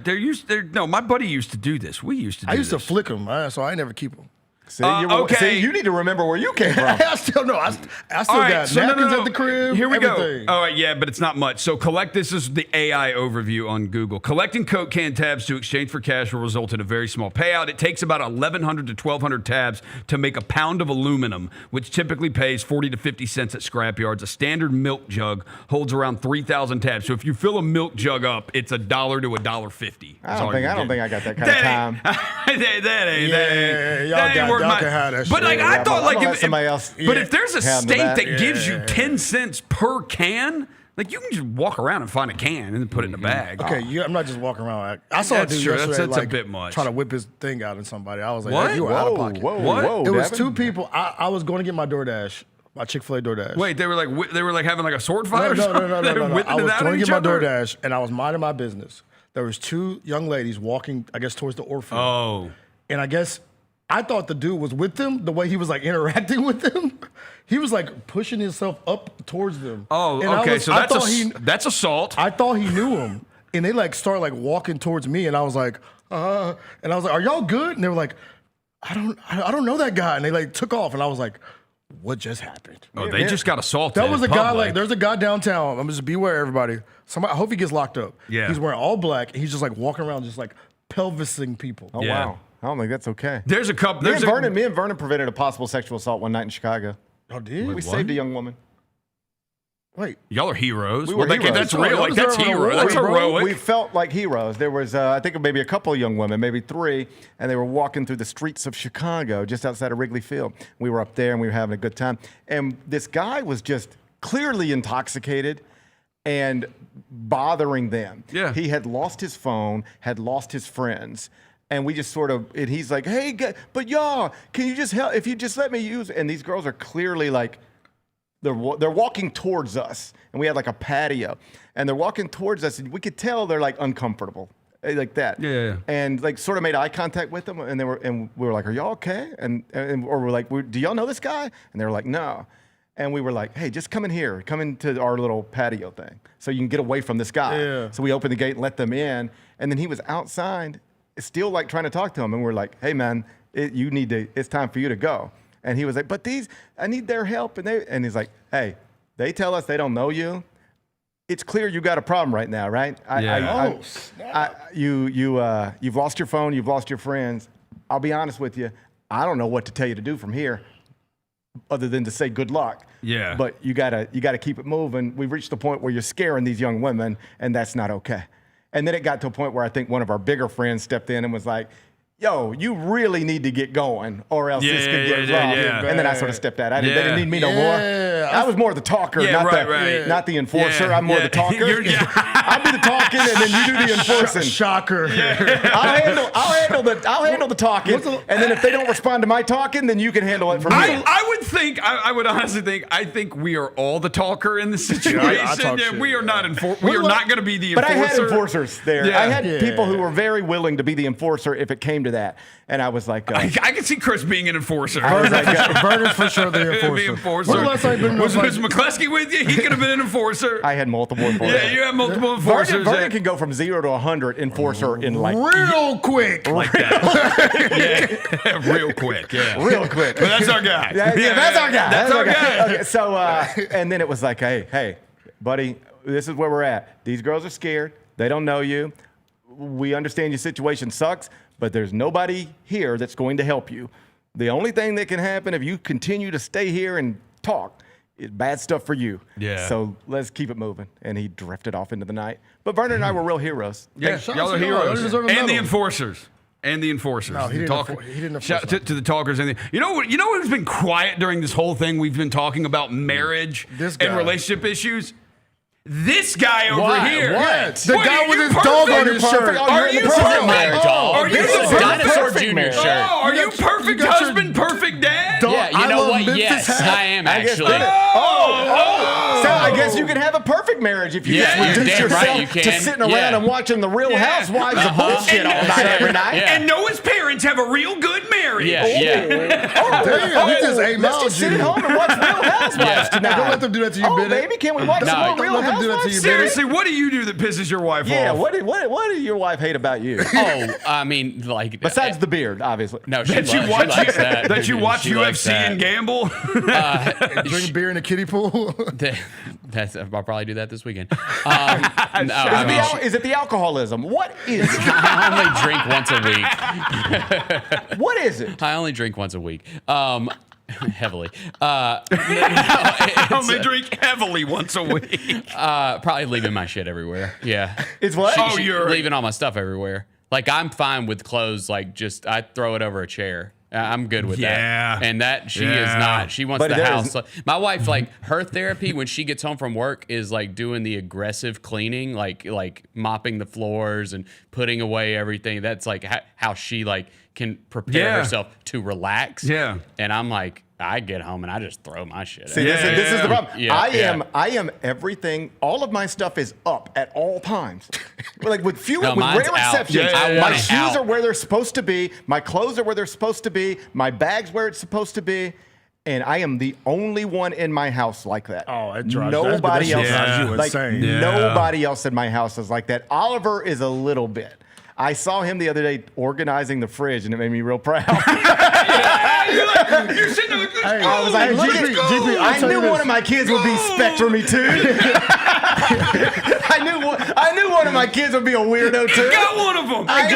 no, my buddy used to do this. We used to do I used to this. flick them, so I never keep them. See, okay. you need to remember where you came from. I still know. I still All right, got so napkins no. at the crib. Here we everything. go. All right, yeah, but it's not much. So this is the AI overview on Google. Collecting Coke can tabs to exchange for cash will result in a very small payout. It takes about 1,100 to 1,200 tabs to make a pound of aluminum, which typically pays 40 to 50 cents at scrapyards. A standard milk jug holds around 3,000 tabs. So if you fill a milk jug up, it's $1 to $1.50. I don't think I got that kind of time. that ain't y'all worth can have that shit. But like I thought, I'm like gonna let if somebody else but if there's a handle state that. that gives you 10 cents per can, like you can just walk around and find a can and then put it in a bag. Okay, I'm not just walking around. I saw a That's dude true. yesterday That's a like, bit much. trying to whip his thing out in somebody. I was like, What? hey, you were out of pocket. What? It was Devin? two people. I was going to get my DoorDash, my Chick-fil-A DoorDash. Wait, they were like having like a sword fight or No. something? They were whipping I it was out going at to each get my other? DoorDash, and I was minding my business. There was two young ladies walking, I guess, towards the orphan. Oh. And I guess I thought the dude was with them, the way he was like interacting with them. He was like pushing himself up towards them. Oh, And okay. So that's assault. I thought he knew him. And they like started like walking towards me, and I was like, and I was like, are y'all good? And they were like, I don't know that guy. And they like took off, and I was like, what just happened? Oh, they just got assaulted. That was a in guy, public. like, there's a guy downtown. I'm just beware, everybody. I hope he gets locked up. Yeah. He's wearing all black, and he's just like walking around, just like pelvising people. Oh, wow. I don't think that's okay. There's a couple. Me and Vernon prevented a possible sexual assault one night in Chicago. Oh, did we saved a young woman. Wait. Y'all are heroes. We were heroes. That's real. Like, that's hero. That's heroic. We felt like heroes. There was, I think, maybe a couple of young women, maybe 3, and they were walking through the streets of Chicago, just outside of Wrigley Field. We were up there, and we were having a good time. And this guy was just clearly intoxicated and bothering them. Yeah. He had lost his phone, had lost his friends. And we just sort of, and he's like, hey, but y'all, can you just help? If you just let me use, and these girls are clearly like, they're walking towards us, and we had like a patio, and they're walking towards us, and we could tell they're like uncomfortable, like that. Yeah. And like sort of made eye contact with them, and we were like, "Are y'all okay?" Or we're like, "Do y'all know this guy?" And they were like, "No." And we were like, "Hey, just come in here, come into our little patio thing, so you can get away from this guy." Yeah. So we opened the gate and let them in, and then he was outside, still like trying to talk to him, and we're like, "Hey, man, it's time for you to go." And he was like, but I need their help. And he's like, hey, they tell us they don't know you. It's clear you got a problem right now, right? You've lost your phone. You've lost your friends. I'll be honest with you. I don't know what to tell you to do from here other than to say good luck. Yeah. But you gotta keep it moving. We've reached the point where you're scaring these young women, and that's not okay. And then it got to a point where I think one of our bigger friends stepped in and was like, yo, you really need to get going, or else this could get rough. And then I sort of stepped out. They didn't need me no more. I was more the talker, not the enforcer. I'm more the talker. I'll be the talking, and then you do the enforcing. Shocker. I'll handle the talking, and then if they don't respond to my talking, then you can handle it from here. I would honestly think, I think we are all the talker in this situation. We are not we are not going to be the enforcer. But I had enforcers there. Yeah. I had people who were very willing to be the enforcer if it came to that. And I was like, I can see Chris being an enforcer. Vernon's for sure the enforcer. Was McCluskey with you? He could have been an enforcer. I had multiple enforcers. Yeah, you have multiple enforcers. Vernon can go from 0 to 100 enforcer in like real quick. Like that. Real quick. Yeah. Real quick. But that's our guy. That's our guy. That's our guy. Okay, so, and then it was like, hey, buddy, this is where we're at. These girls are scared. They don't know you. We understand your situation sucks, but there's nobody here that's going to help you. The only thing that can happen if you continue to stay here and talk is bad stuff for you. Yeah. So let's keep it moving. And he drifted off into the night. But Vernon and I were real heroes. Yeah, y'all are heroes. And the enforcers. And the enforcers. No, he didn't Shout to the talkers. And you know who's been quiet during this whole thing? We've been talking about marriage and relationship issues. This guy over here. What? The guy with his dog on his shirt. Are you perfect? Are you Dinosaur Jr. shirt? Oh, are you perfect husband, perfect dad? Yeah, you know what? Yes, I am actually. So I guess you can have a perfect marriage if you just reduce yourself to sitting around and watching the Real Housewives of bullshit all night every night. And Noah's parents have a real good marriage. Damn, he just ate let's just sit at home and watch Real Housewives tonight. Don't let them do that to you, Bennett. Baby, can we watch some more Real Housewives? Seriously, what do you do that pisses your wife off? Yeah, what does your wife hate about you? I mean, like besides the beard, obviously. No, she likes that. That you watch UFC and gamble. Drink beer in a kiddie pool. I'll probably do that this weekend. Is it the alcoholism? What is it? I only drink once a week. What is it? I only drink once a week. Heavily. I only drink heavily once a week. Probably leaving my shit everywhere. Yeah. It's what? You're leaving all my stuff everywhere. Like, I'm fine with clothes. Like, just I throw it over a chair. I'm good with that. And that she is not. She wants the house. My wife, like, her therapy when she gets home from work is like doing the aggressive cleaning, like mopping the floors and putting away everything. That's like how she like can prepare herself to relax. Yeah. And I'm like, I get home and I just throw my shit. See, this is the problem. I am everything. All of my stuff is up at all times. Like with rare exceptions. My shoes are where they're supposed to be. My clothes are where they're supposed to be. My bag's where it's supposed to be. And I am the only one in my house like that. Oh, it drives nobody else. Drives you insane. Nobody else in my house is like that. Oliver is a little bit. I saw him the other day organizing the fridge, and it made me real proud. You're sitting there like, I was like, look at GP, I knew one of my kids would be spectrum-y too. I knew one of my kids would be a weirdo too. You got one of them. I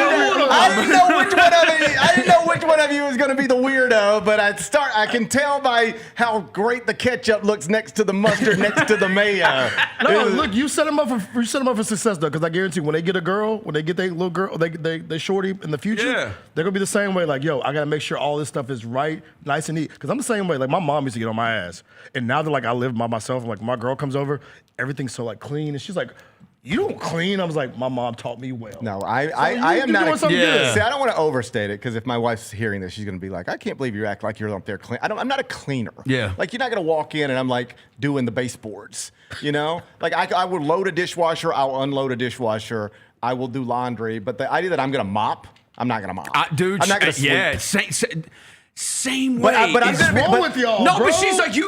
didn't know which one of you was going to be the weirdo, but I can tell by how great the ketchup looks next to the mustard, next to the mayo. No, look, you set them up for success though, because I guarantee when they get a girl, when they get their little girl, they shorty in the future, they're gonna be the same way. Like, yo, I gotta make sure all this stuff is right, nice and neat. Because I'm the same way. Like my mom used to get on my ass, and now that like I live by myself, and like my girl comes over, everything's so like clean, and she's like, you don't clean. I was like, my mom taught me well. No, I am not. See, I don't want to overstate it because if my wife's hearing this, she's going to be like, I can't believe you act like you're up there clean. I'm not a cleaner. Yeah. Like, you're not going to walk in and I'm like doing the baseboards, you know? Like, I would load a dishwasher. I'll unload a dishwasher. I will do laundry. But the idea that I'm going to mop, I'm not going to mop. Dude, I'm not going to sleep. Yeah, same way. But I'm wrong with y'all, no, bro? but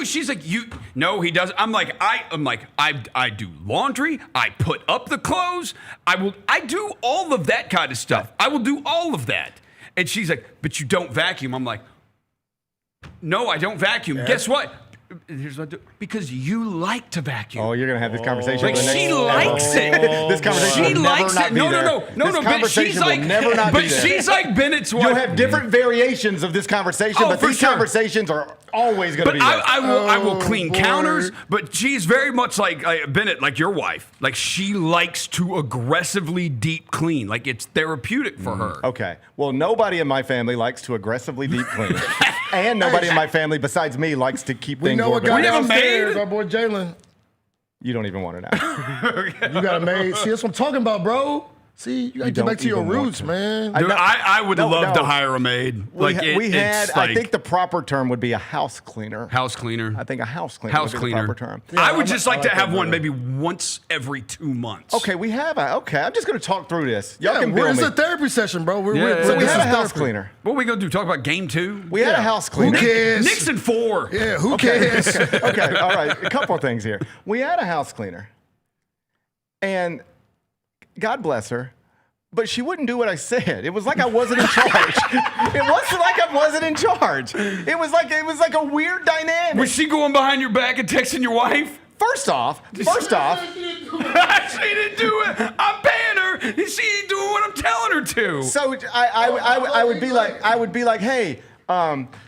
she's like you. No, he doesn't. I'm like I do laundry. I put up the clothes. I do all of that kind of stuff. I will do all of that. And she's like, but you don't vacuum. I'm like, no, I don't vacuum. Yeah. Guess what? Here's what I do. Because you like to vacuum. Oh, you're gonna have this conversation. Like she likes it. This conversation she will likes never it. not be there. No. This But she's like, never not but be there. she's like Bennett's wife. You'll have different variations of this conversation, but these conversations are always gonna be there. I will clean counters. But she's very much like Bennett, like your wife. Like she likes to aggressively deep clean. Like it's therapeutic for her. Okay. Well, nobody in my family likes to aggressively deep clean. And nobody in my family besides me likes to keep things organized. We have a maid. Our boy Jaylon. You don't even want to know. You got a maid. See, that's what I'm talking about, bro. See, you got to get back to your roots, man. Dude, I would love to hire a maid. I think the proper term would be a house cleaner. House cleaner. I think a house cleaner would be the proper term. Yeah, I would just like to have one maybe once every 2 months. Okay, we have I'm just going to talk through this. Y'all can bill me. It's a therapy session, bro. So we had a house cleaner. What are we going to do? Talk about game 2? We had a house cleaner. Who cares? Knicks in 4. Yeah, who cares? Okay, all right. A couple of things here. We had a house cleaner. And God bless her. But she wouldn't do what I said. It was like I wasn't in charge. It wasn't like I wasn't in charge. It was like a weird dynamic. Was she going behind your back and texting your wife? First off, she didn't do it. I'm paying her. She ain't doing what I'm telling her to. So I would be like, hey,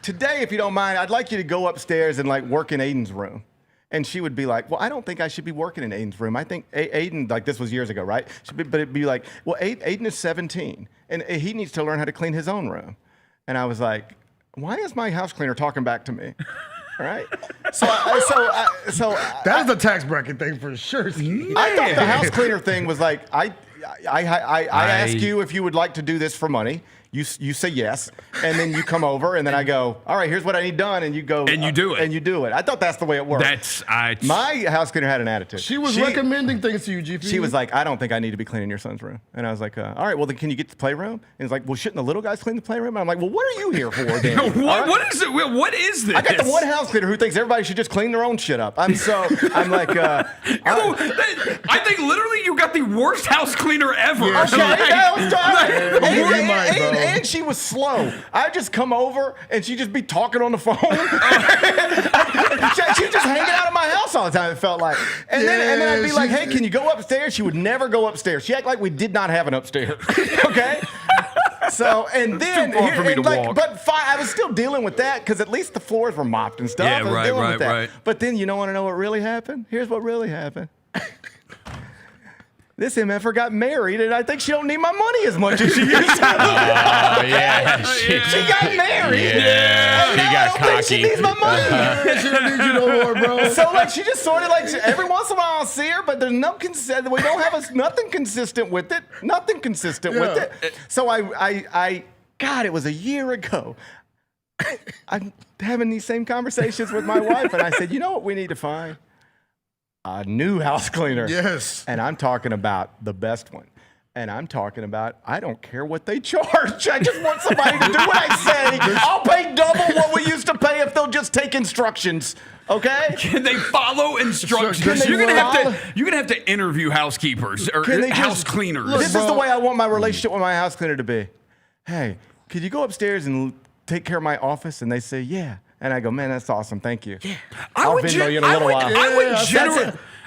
today, if you don't mind, I'd like you to go upstairs and like work in Aiden's room. And she would be like, well, I don't think I should be working in Aiden's room. I think Aiden, like this was years ago, right? But it'd be like, well, Aiden is 17, and he needs to learn how to clean his own room. And I was like, why is my house cleaner talking back to me? All right. So that is a tax bracket thing for sure. I thought the house cleaner thing was like, I ask you if you would like to do this for money. You say yes, and then you come over, and then I go, all right, here's what I need done, and you go. And you do it. And you do it. I thought that's the way it worked. My house cleaner had an attitude. She was recommending things to you, GP. She was like, I don't think I need to be cleaning your son's room. And I was like, all right, well, then can you get to the playroom? And it's like, well, shouldn't the little guys clean the playroom? And I'm like, well, what are you here for, then? What is it? What is this? I got the one house cleaner who thinks everybody should just clean their own shit up. I'm like, I think literally you got the worst house cleaner ever. Yeah, okay, and she was slow. I'd just come over and she'd just be talking on the phone. She'd just hanging out at my house all the time, it felt like. And then I'd be like, hey, can you go upstairs? She would never go upstairs. She acted like we did not have an upstairs. Okay? So, and then, I was still dealing with that because at least the floors were mopped and stuff. Yeah, right. But then you don't want to know what really happened? Here's what really happened. This MFer got married, and I think she don't need my money as much as she used to. Oh, yeah. She got married. Yeah. She got cocky. She needs my money. She don't need you no more, bro. So, like, she just sort of, like, every once in a while I'll see her, but there's we don't have nothing consistent with it. Nothing consistent with it. So God, it was a year ago. I'm having these same conversations with my wife, and I said, you know what we need to find? A new house cleaner. Yes. And I'm talking about the best one. And I'm talking about, I don't care what they charge. I just want somebody to do what I say. I'll pay double what we used to pay if they'll just take instructions. Okay? Can they follow instructions? You're gonna have to interview housekeepers or house cleaners. Look, this is the way I want my relationship with my house cleaner to be. Hey, could you go upstairs and take care of my office? And they say, yeah. And I go, man, that's awesome. Thank you. Yeah. I'll Venmo you in a little while.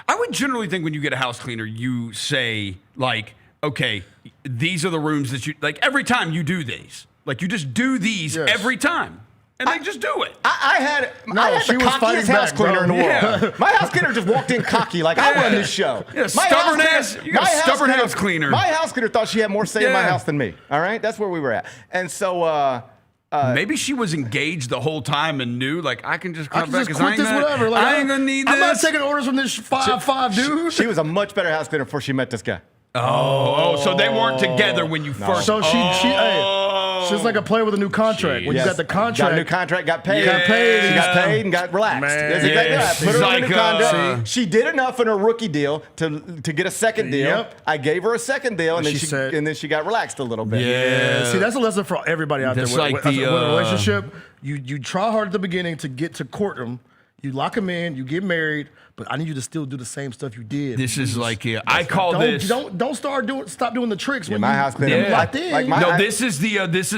I would generally think when you get a house cleaner, you say like, okay, these are the rooms that you like. Every time you do these, like you just do these every time. And they just do it. I had the cockiest house cleaner in the world. My house cleaner just walked in cocky, like I run this show. Yeah, stubborn house cleaner. My house cleaner thought she had more say in my house than me. All right, that's where we were at. And so maybe she was engaged the whole time and knew, like, I can just come back because I ain't gonna need this. I'm not taking orders from this 5'5" dude. She was a much better house cleaner before she met this guy. So they weren't together when you first. So she's like a player with a new contract. When you got the contract, got a new contract, got paid. Got paid. She got paid and got relaxed. That's exactly right. Put her on a new contract. She did enough in her rookie deal to get a second deal. Yep. I gave her a second deal, and then she got relaxed a little bit. Yeah. See, that's a lesson for everybody out there. With a relationship, you try hard at the beginning to get to court them. You lock them in, you get married, but I need you to still do the same stuff you did. This is like I call this. Don't stop doing the tricks when my you house cleaner locked in. This is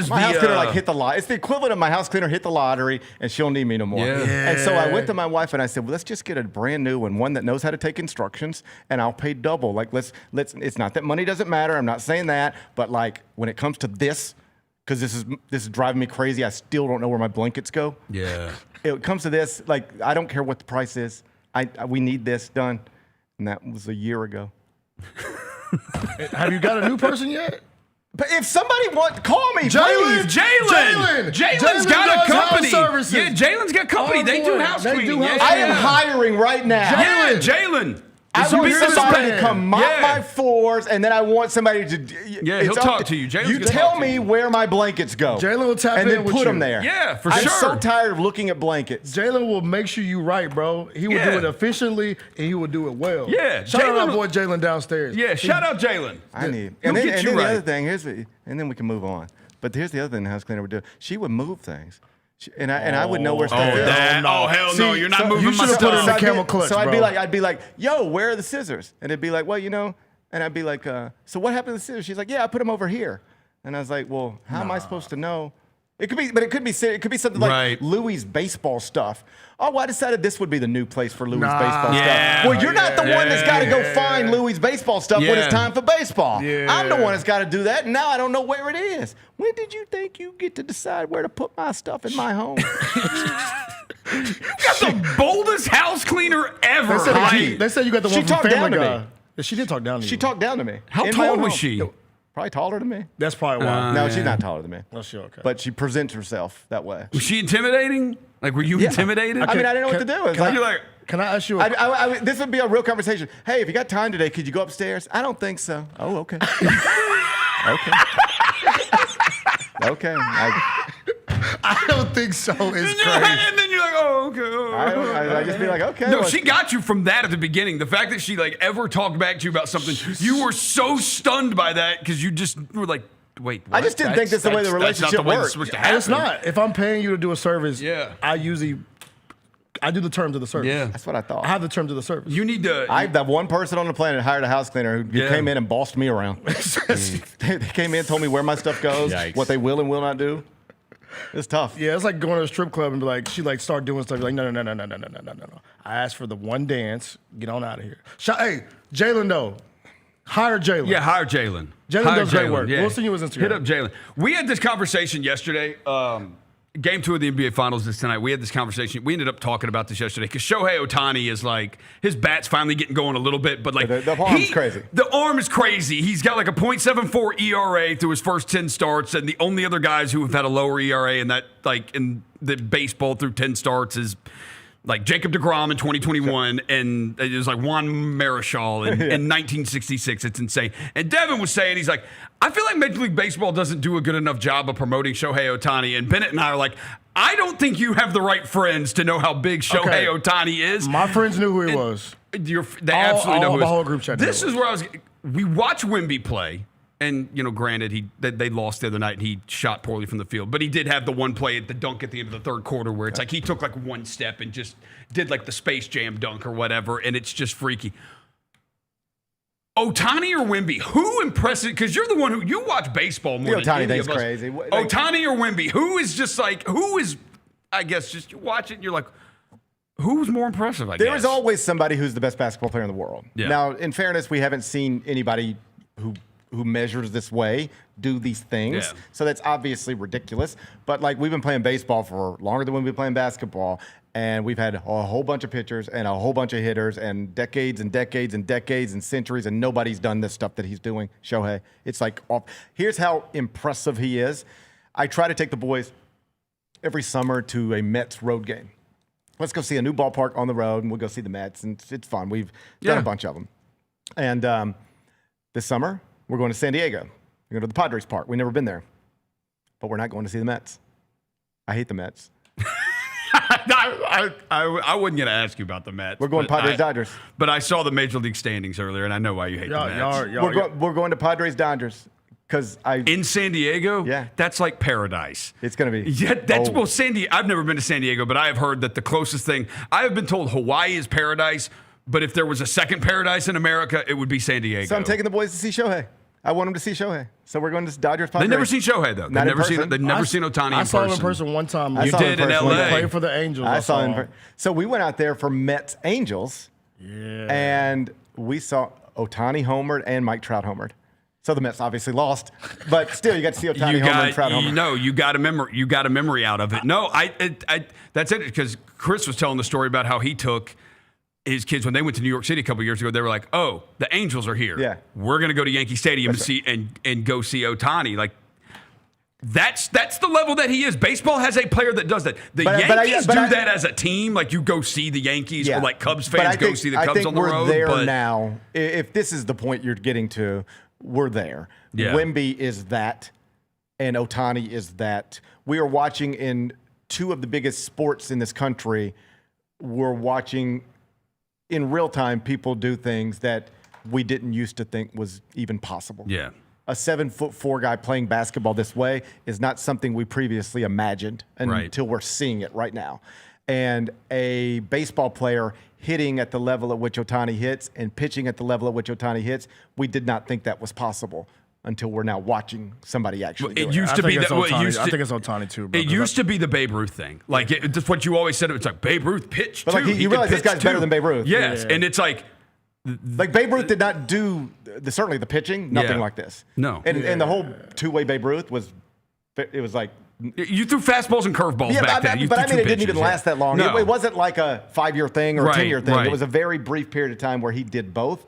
my house cleaner like hit the lottery. It's the equivalent of my house cleaner hit the lottery and she'll need me no more. Yeah. And so I went to my wife and I said, well, let's just get a brand new one that knows how to take instructions, and I'll pay double. Like let's. It's not that money doesn't matter. I'm not saying that, but like when it comes to this. Because this is driving me crazy. I still don't know where my blankets go. Yeah. It comes to this, like, I don't care what the price is. We need this done. And that was a year ago. Have you got a new person yet? But if somebody call me, Jaylon's got a company. Yeah, Jaylon's got a company. They do house cleaning. I am hiring right now. Jaylon. I want somebody to come mop my floors, and then I want somebody to. Yeah, he'll talk to you. You tell me where my blankets go. Jaylon will tap in with you. And then put them there. Yeah, for sure. I'm so tired of looking at blankets. Jaylon will make sure you right, bro. He will do it efficiently, and he will do it well. Yeah. Shout out my boy Jaylon downstairs. Yeah, shout out Jaylon. And then the other thing, and then we can move on. But here's the other thing the house cleaner would do. She would move things. And I would know where stuff is. Oh, hell no. You're not moving my stuff. You should have put it in the camel clutch, So bro. I'd be like, yo, where are the scissors? And it'd be like, well, and I'd be like, so what happened to the scissors? She's like, yeah, I put them over here. And I was like, well, how am I supposed to know? It could be something like Louis' baseball stuff. Oh, well, I decided this would be the new place for Louis' baseball stuff. Well, you're not the one that's got to go find Louis' baseball stuff when it's time for baseball. Yeah. I'm the one that's got to do that, and now I don't know where it is. When did you think you get to decide where to put my stuff in my home? You got the boldest house cleaner ever. They said you got the one from Family Guy. Yeah, she did talk down to you. She talked down to me. How tall was she? Probably taller than me. That's probably why. No, she's not taller than me. Well, she okay. But she presents herself that way. Was she intimidating? Like, were you intimidated? I mean, I didn't know what to do. Can I ask you? This would be a real conversation. Hey, if you got time today, could you go upstairs? I don't think so. Oh, okay. Okay. Okay. I don't think so. It's crazy. And then you're like, oh, okay. I just be like, okay. No, she got you from that at the beginning. The fact that she ever talked back to you about something, you were so stunned by that because you just were like, wait, what? I just didn't think that's the way the relationship works. And it's not. If I'm paying you to do a service, I do the terms of the service. Yeah. That's what I thought. I have the terms of the service. You need to. I have one person on the planet hired a house cleaner who came in and bossed me around. They came in, told me where my stuff goes, what they will and will not do. It's tough. Yeah, it's like going to a strip club and be like, she like start doing stuff. You're like, no. I asked for the one dance. Get on out of here. Hey, Jaylon though. Hire Jaylon. Yeah, hire Jaylon. Jaylon does great work. Yeah. We'll send you his Instagram. Hit up Jaylon. We had this conversation yesterday. Game 2 of the NBA Finals is tonight. We had this conversation. We ended up talking about this yesterday because Shohei Ohtani is like, his bat's finally getting going a little bit, but like the arm's crazy. The arm is crazy. He's got like a .74 ERA through his first 10 starts, and the only other guys who have had a lower ERA in the baseball through 10 starts is like Jacob deGrom in 2021, and it was like Juan Marichal in 1966. It's insane. And Devin was saying, he's like, I feel like Major League Baseball doesn't do a good enough job of promoting Shohei Ohtani. And Bennett and I are like, I don't think you have the right friends to know how big Shohei Ohtani is. My friends knew who he was. They absolutely know who he is. The whole group chat. This is where we watch Wemby play. And, granted, they lost the other night and he shot poorly from the field. But he did have the one play at the dunk at the end of the third quarter where it's like he took like one step and just did like the Space Jam dunk or whatever. And it's just freaky. Ohtani or Wemby? Who impresses? Because you're the one who you watch baseball more than Ohtani any of us. crazy. Ohtani or Wemby? Who is, I guess, just you watch it and you're like, who's more impressive, I guess? There is always somebody who's the best basketball player in the world. Yeah. Now, in fairness, we haven't seen anybody who measures this way do these things. Yeah. So that's obviously ridiculous. But like we've been playing baseball for longer than we've been playing basketball. And we've had a whole bunch of pitchers and a whole bunch of hitters and decades and decades and decades and centuries, and nobody's done this stuff that he's doing, Shohei. It's like, here's how impressive he is. I try to take the boys every summer to a Mets road game. Let's go see a new ballpark on the road, and we'll go see the Mets, and it's fun. We've done a bunch of them. And this summer, we're going to San Diego. We're going to the Padres Park. We've never been there. But we're not going to see the Mets. I hate the Mets. I wasn't going to ask you about the Mets. We're going Padres-Dodgers. But I saw the Major League standings earlier, and I know why you hate the Mets. We're going to Padres-Dodgers. In San Diego? Yeah. That's like paradise. It's going to be. Yeah, well, San Diego. I've never been to San Diego, but I have heard that the closest thing, I have been told Hawaii is paradise, but if there was a second paradise in America, it would be San Diego. So I'm taking the boys to see Shohei. I want them to see Shohei. So we're going to Dodgers Padres. They've never seen Shohei, though. They've never seen Ohtani I saw him in person one time. You did in L.A. He played for the Angels. I saw him. So we went out there for Mets Angels. Yeah. And we saw Ohtani homered and Mike Trout homered. So the Mets obviously lost, but still you got to see Ohtani homer and Trout homer. No, you got a memory out of it. No, that's it, because Chris was telling the story about how he took his kids when they went to New York City a couple years ago. They were like, "Oh, the Angels are here. Yeah, we're going to go to Yankee Stadium to see and go see Ohtani." Like that's the level that he is. Baseball has a player that does that. The Yankees do that as a team. Like you go see the Yankees, or like Cubs fans go see the Cubs on the road. I think we're there now. If this is the point you're getting to, we're there. Yeah. Wemby is that, and Ohtani is that. We are watching in two of the biggest sports in this country. We're watching in real time people do things that we didn't used to think was even possible. Yeah. A 7'4" guy playing basketball this way is not something we previously imagined until we're seeing it right now. And a baseball player hitting at the level at which Ohtani hits and pitching at the level at which Ohtani hits, we did not think that was possible until we're now watching somebody actually do it. Used to be that. I think it's Ohtani too. Bro, it used to be the Babe Ruth thing. Like that's what you always said. It's like Babe Ruth pitched but too. Like you realize this guy's better than Babe Ruth. Yes, and it's like Babe Ruth did not do certainly the pitching, nothing like this. No, and the whole two-way Babe Ruth was like. You threw fastballs and curveballs back then. But I mean, it didn't even last that long. No. It wasn't like a 5-year thing or a 10-year thing. Right. It was a very brief period of time where he did both.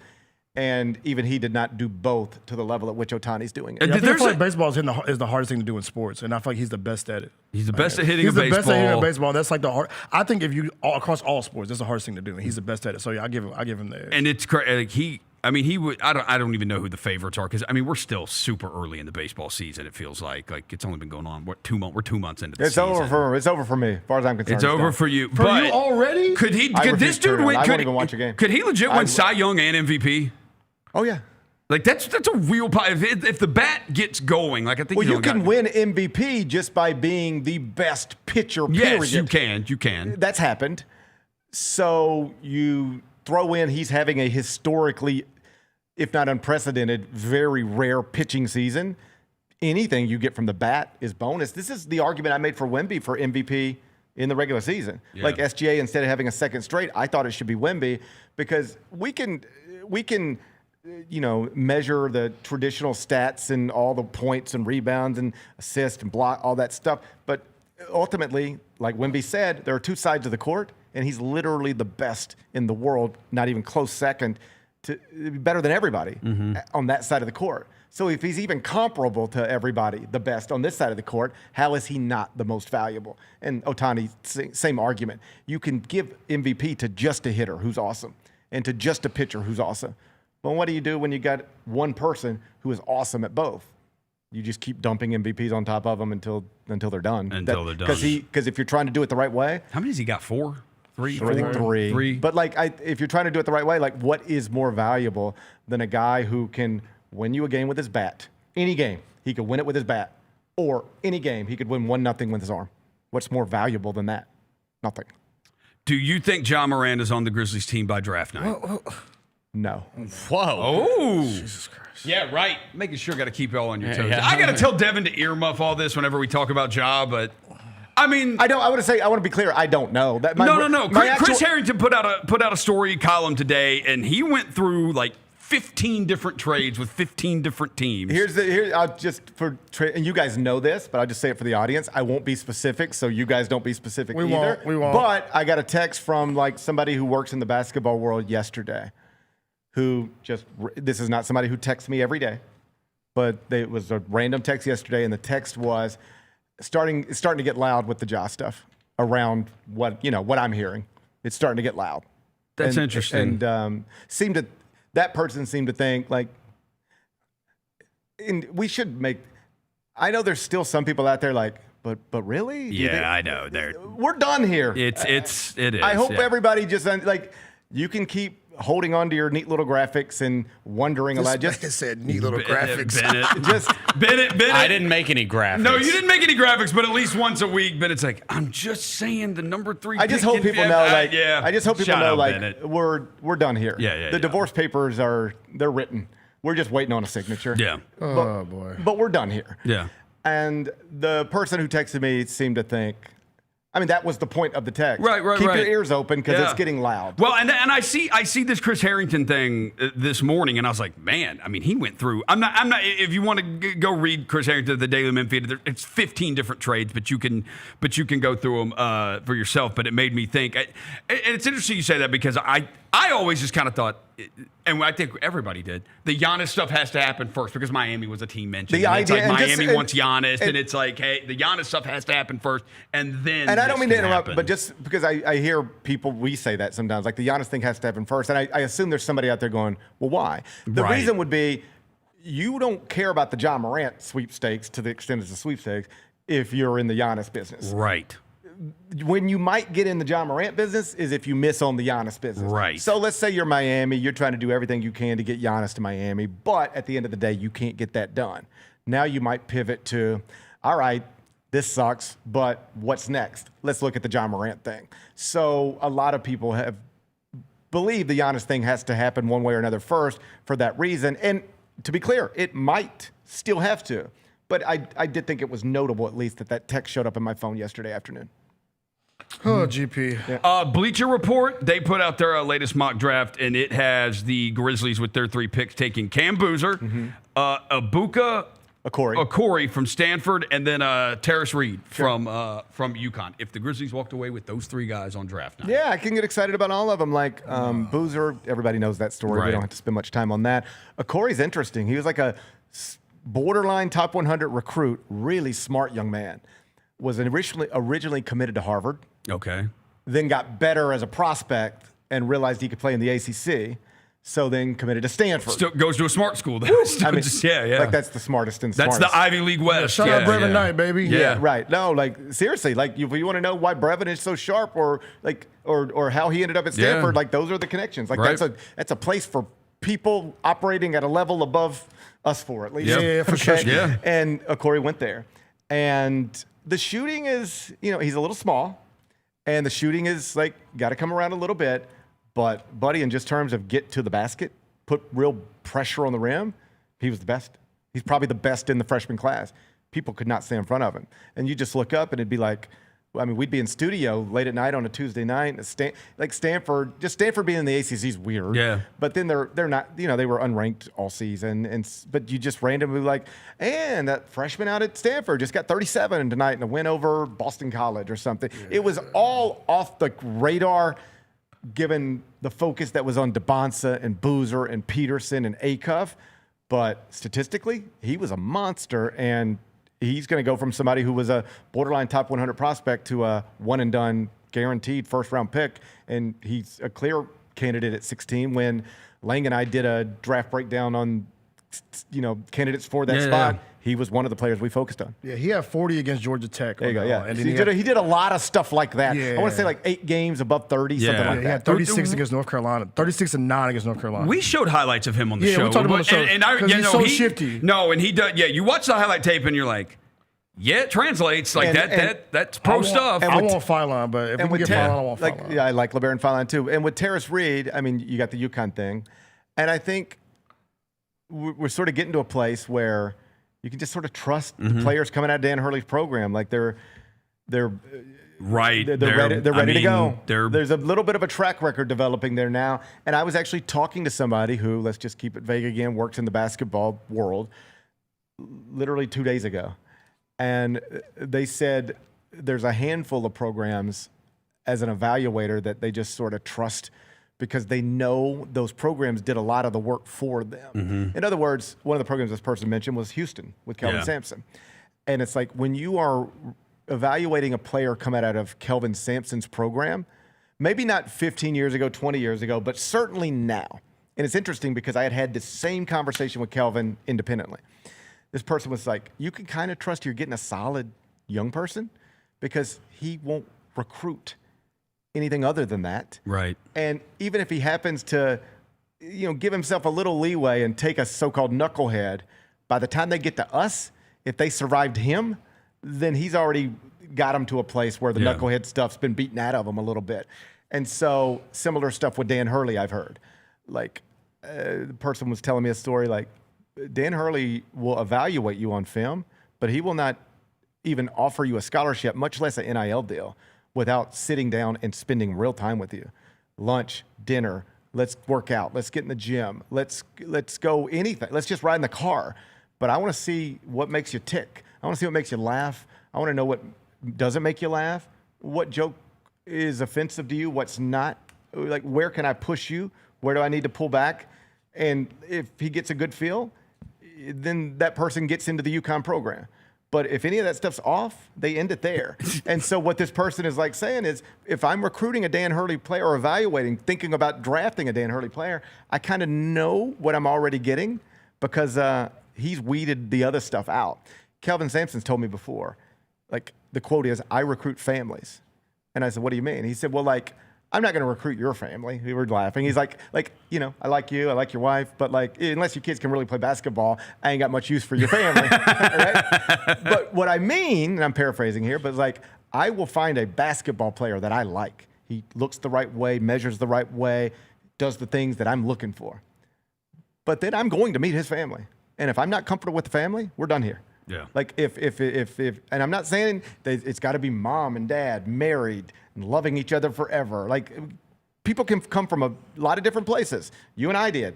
And even he did not do both to the level at which Ohtani's doing it. Yeah, I feel like baseball is the hardest thing to do in sports, and I feel like he's the best at it. He's the best at hitting a baseball. He's the best at hitting a baseball. That's like the hard. I think if you across all sports, that's the hardest thing to do. And he's the best at it. So yeah, I give him the edge. And it's crazy. He would. I don't even know who the favorites are because we're still super early in the baseball season. It feels like it's only been going on 2 months. We're 2 months into the season. It's over for me, as far as I'm concerned. It's over for you. For you already? Could this dude win? I won't even watch a game. Could he legit win Cy Young and MVP? Oh yeah. Like that's a real. If the bat gets going, like I think. Well, you can win MVP just by being the best pitcher. Yes, you can. You can. That's happened. So you throw in he's having a historically, if not unprecedented, very rare pitching season. Anything you get from the bat is bonus. This is the argument I made for Wemby for MVP in the regular season. Yeah. Like SGA, instead of having a second straight, I thought it should be Wemby because we can measure the traditional stats and all the points and rebounds and assists and block, all that stuff. But ultimately, like Wemby said, there are two sides of the court, and he's literally the best in the world, not even close second, better than everybody on that side of the court. So if he's even comparable to everybody, the best on this side of the court, how is he not the most valuable? And Ohtani, same argument. You can give MVP to just a hitter who's awesome and to just a pitcher who's awesome. But what do you do when you got one person who is awesome at both? You just keep dumping MVPs on top of them until they're done. They're done. Because if you're trying to do it the right way. How many has he got? 4? 3? I think 3. 3. But if you're trying to do it the right way, like what is more valuable than a guy who can win you a game with his bat Any game, he could win it with his bat. Or any game, he could win 1-0 with his arm. What's more valuable than that? Nothing. Do you think John Moran is on the Grizzlies team by draft night? No. Whoa. Oh. Jesus Christ. Yeah, right. Making sure got to keep y'all on your toes. Yeah. I got to tell Devin to earmuff all this whenever we talk about Ja, but I mean, I want to be clear. I don't know. No. Chris Harrington put out a story column today, and he went through like 15 different trades with 15 different teams. And you guys know this, but I'll just say it for the audience. I won't be specific, so you guys don't be specific either. We won't. But I got a text from like somebody who works in the basketball world yesterday, this is not somebody who texts me every day, but it was a random text yesterday, and the text was it's starting to get loud with the Ja stuff around what I'm hearing. It's starting to get loud. That's interesting. And that person seemed to think like, and we should make. I know there's still some people out there like, but really? Yeah, I know. We're done here. It is. I hope everybody just like you can keep holding on to your neat little graphics and wondering aloud. Just said neat little graphics. Bennett. I didn't make any graphics. No, you didn't make any graphics, but at least once a week, Bennett's like, I'm just saying the number 3. I just hope people know, like, yeah. I just hope people Shout know, out, like, Bennett. we're done here. Yeah. The divorce papers they're written. We're just waiting on a signature. Yeah. Oh boy. But we're done here. Yeah. And the person who texted me seemed to think, I mean, that was the point of the text. Right. Keep your ears open because it's getting loud. Well, and I see this Chris Harrington thing this morning, and I was like, man, I mean, he went through. I'm not. If you want to go read Chris Harrington, the Daily Memphis, it's 15 different trades, but you can go through them for yourself. But it made me think. And it's interesting you say that because I always just kind of thought, and I think everybody did, the Giannis stuff has to happen first because Miami was a team mentioned. It's like Miami wants Giannis, and it's like, hey, the Giannis stuff has to happen first, and then. And I don't mean to interrupt, but just because I hear we say that sometimes, like the Giannis thing has to happen first, and I assume there's somebody out there going, well, why? The reason would be you don't care about the John Morant sweepstakes to the extent it's a sweepstakes if you're in the Giannis business. Right. When you might get in the John Morant business is if you miss on the Giannis business. Right. So let's say you're Miami, you're trying to do everything you can to get Giannis to Miami, but at the end of the day, you can't get that done. Now you might pivot to, all right, this sucks, but what's next? Let's look at the John Morant thing. So a lot of people have believed the Giannis thing has to happen one way or another first for that reason. And to be clear, it might still have to. But I did think it was notable, at least, that text showed up in my phone yesterday afternoon. Oh, GP. Yeah. Bleacher Report, they put out their latest mock draft, and it has the Grizzlies with their 3 picks taking Cam Boozer, Ibuka Okori from Stanford, and then Terrace Reed from UConn. If the Grizzlies walked away with those 3 guys on draft night. Yeah, I can get excited about all of them. Like Boozer, everybody knows that story. Right. We don't have to spend much time on that. Okori's interesting. He was like a borderline top 100 recruit, really smart young man. Was originally committed to Harvard. Okay. Then got better as a prospect and realized he could play in the ACC. So then committed to Stanford. Still goes to a smart school. Though. Like that's the smartest and smartest. That's the Ivy League West. Shout out Brevin Knight, baby. Yeah, right. No, like seriously, like if you want to know why Brevin is so sharp, or how he ended up at Stanford, like those are the connections. Like that's a place for people operating at a level above us four at least. Yeah, for sure. Yeah. And Okori went there, and the shooting is, he's a little small, and the shooting is like got to come around a little bit. But Buddy, in just terms of get to the basket, put real pressure on the rim, he was the best. He's probably the best in the freshman class. People could not stay in front of him. And you just look up and it'd be like, we'd be in studio late at night on a Tuesday night. Stanford being in the ACC is weird. Yeah. But then they're not, they were unranked all season. But you just randomly like, and that freshman out at Stanford just got 37 tonight in a win over Boston College or something. Yeah. It was all off the radar, given the focus that was on DeBonsa and Boozer and Peterson and Acuff. But statistically, he was a monster, and he's going to go from somebody who was a borderline top 100 prospect to a one-and-done guaranteed first-round pick, and he's a clear candidate at 16. When Lang and I did a draft breakdown on candidates for that spot. He was one of the players we focused on. Yeah, he had 40 against Georgia Tech. There you go, yeah. And he did a lot of stuff like that. Yeah. I want to say like 8 games above 30, something like that. He had 36 against North Carolina, 36-9 against North Carolina. We showed highlights of him on the show. Yeah, we talked about the show. And he's so shifty. No, and he does. Yeah, you watch the highlight tape and you're like, yeah, it translates. Like that's pro stuff. I want Phylon, but if we get Phylon, I want Phylon. Yeah, I like LeBaron Phylon too. And with Terrace Reed, I mean, you got the UConn thing. And I think we're sort of getting to a place where you can just sort of trust the players coming out of Dan Hurley's program. Like they're right. They're ready to go. There's a little bit of a track record developing there now. And I was actually talking to somebody who, let's just keep it vague again, works in the basketball world literally 2 days ago. And they said there's a handful of programs as an evaluator that they just sort of trust because they know those programs did a lot of the work for them. In other words, one of the programs this person mentioned was Houston with Kelvin Sampson. And it's like when you are evaluating a player coming out of Kelvin Sampson's program, maybe not 15 years ago, 20 years ago, but certainly now. And it's interesting because I had the same conversation with Kelvin independently. This person was like, you can kind of trust you're getting a solid young person because he won't recruit anything other than that. Right. And even if he happens to, give himself a little leeway and take a so-called knucklehead, by the time they get to us, if they survived him, then he's already got him to a place where the knucklehead stuff's been beaten out of him a little bit. And so similar stuff with Dan Hurley, I've heard. Like the person was telling me a story like, Dan Hurley will evaluate you on film, but he will not even offer you a scholarship, much less an NIL deal, without sitting down and spending real time with you. Lunch, dinner, let's work out, let's get in the gym, let's go anything. Let's just ride in the car. But I want to see what makes you tick. I want to see what makes you laugh. I want to know what doesn't make you laugh, what joke is offensive to you, what's not. Like, where can I push you? Where do I need to pull back? And if he gets a good feel, then that person gets into the UConn program. But if any of that stuff's off, they end it there. And so what this person is like saying is, if I'm recruiting a Dan Hurley player or evaluating, thinking about drafting a Dan Hurley player, I kind of know what I'm already getting because he's weeded the other stuff out. Kelvin Sampson's told me before, like the quote is, I recruit families. And I said, what do you mean? He said, well, like, I'm not going to recruit your family. We were laughing. He's like, I like you, I like your wife, but like, unless your kids can really play basketball, I ain't got much use for your family, right? But what I mean, and I'm paraphrasing here, but it's like, I will find a basketball player that I like. He looks the right way, measures the right way, does the things that I'm looking for. But then I'm going to meet his family. And if I'm not comfortable with the family, we're done here. Yeah. Like if and I'm not saying that it's got to be mom and dad married and loving each other forever. Like people can come from a lot of different places. You and I did.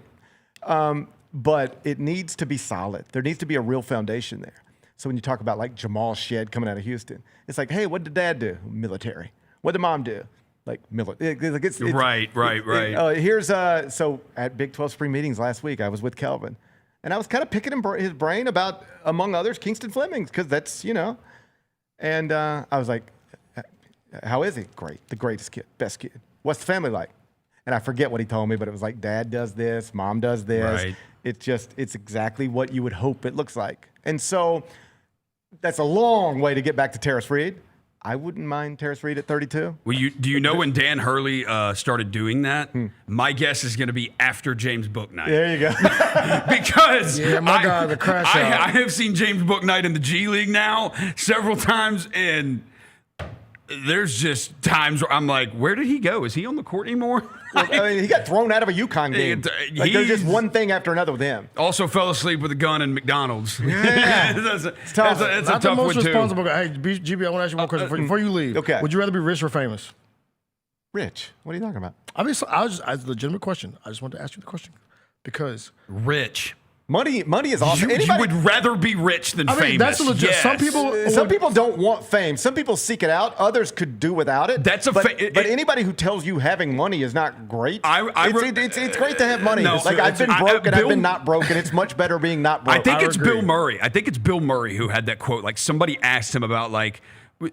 But it needs to be solid. There needs to be a real foundation there. So when you talk about like Jamal Shedd coming out of Houston, it's like, hey, what did dad do? Military. What did mom do? Like military. Right. Here's so at Big 12 spring meetings last week, I was with Kelvin. And I was kind of picking his brain about, among others, Kingston Flemings, because that's, And I was like, how is he? Great. The greatest kid. Best kid. What's the family like? And I forget what he told me, but it was like, dad does this, mom does this. Right. It's exactly what you would hope it looks like. And so that's a long way to get back to Terrace Reed. I wouldn't mind Terrace Reed at 32. Well, do you know when Dan Hurley started doing that? My guess is going to be after James Bouknight. There you go. Because the crash out. I have seen James Bouknight in the G League now several times, and there's just times where I'm like, where did he go? Is he on the court anymore? Well, I mean, he got thrown out of a UConn game. There's just one thing after another with him. Also fell asleep with a gun in McDonald's. Yeah. It's tough. That's a tough the most one, responsible guy. Hey, GB, I want to ask you one question before you leave. Okay. Would you rather be rich or famous? Rich? What are you talking about? I mean, it's a legitimate question. I just wanted to ask you the question because rich. Money is awesome. You would rather be rich than famous. That's legit. Yes. Some people don't want fame. Some people seek it out. Others could do without it. But anybody who tells you having money is not great. It's great to have money. No, I've been broke and I've been not broke, and it's much better being not broke. I think it's Bill Murray. I think it's Bill Murray who had that quote. Like somebody asked him about like,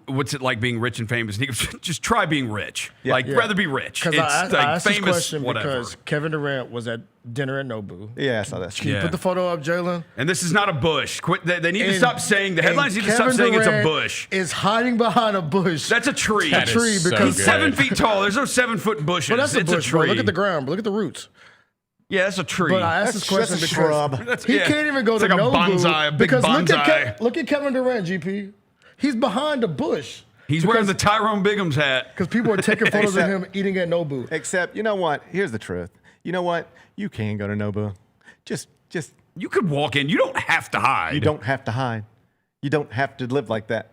what's it like being rich and famous? And he goes, just try being rich. Yeah. Rather be rich. Because It's I asked famous, this question whatever. because Kevin Durant was at dinner at Nobu. Yeah, I saw that. Can you put the photo up, Jaylon? And this is not a bush. Quit. They need to stop saying, the headlines need to stop saying it's a bush. Is hiding behind a bush. That's a tree. A tree because he's 7 feet tall. There's no 7-foot bushes. But that's a it's bush, a tree. bro. Look at the ground, bro. Look at the roots. Yeah, that's a tree. But I asked this question just a because shrub. he can't even go It's to like a Nobu bonsai, a big because bonsai. look at Kevin Durant, GP. He's behind a bush. He's wearing the Tyrone Biggums hat. Because people are taking photos of him eating at Nobu. Except, you know what? Here's the truth. You know what? You can go to Nobu. Just. You could walk in. You don't have to hide. You don't have to hide. You don't have to live like that.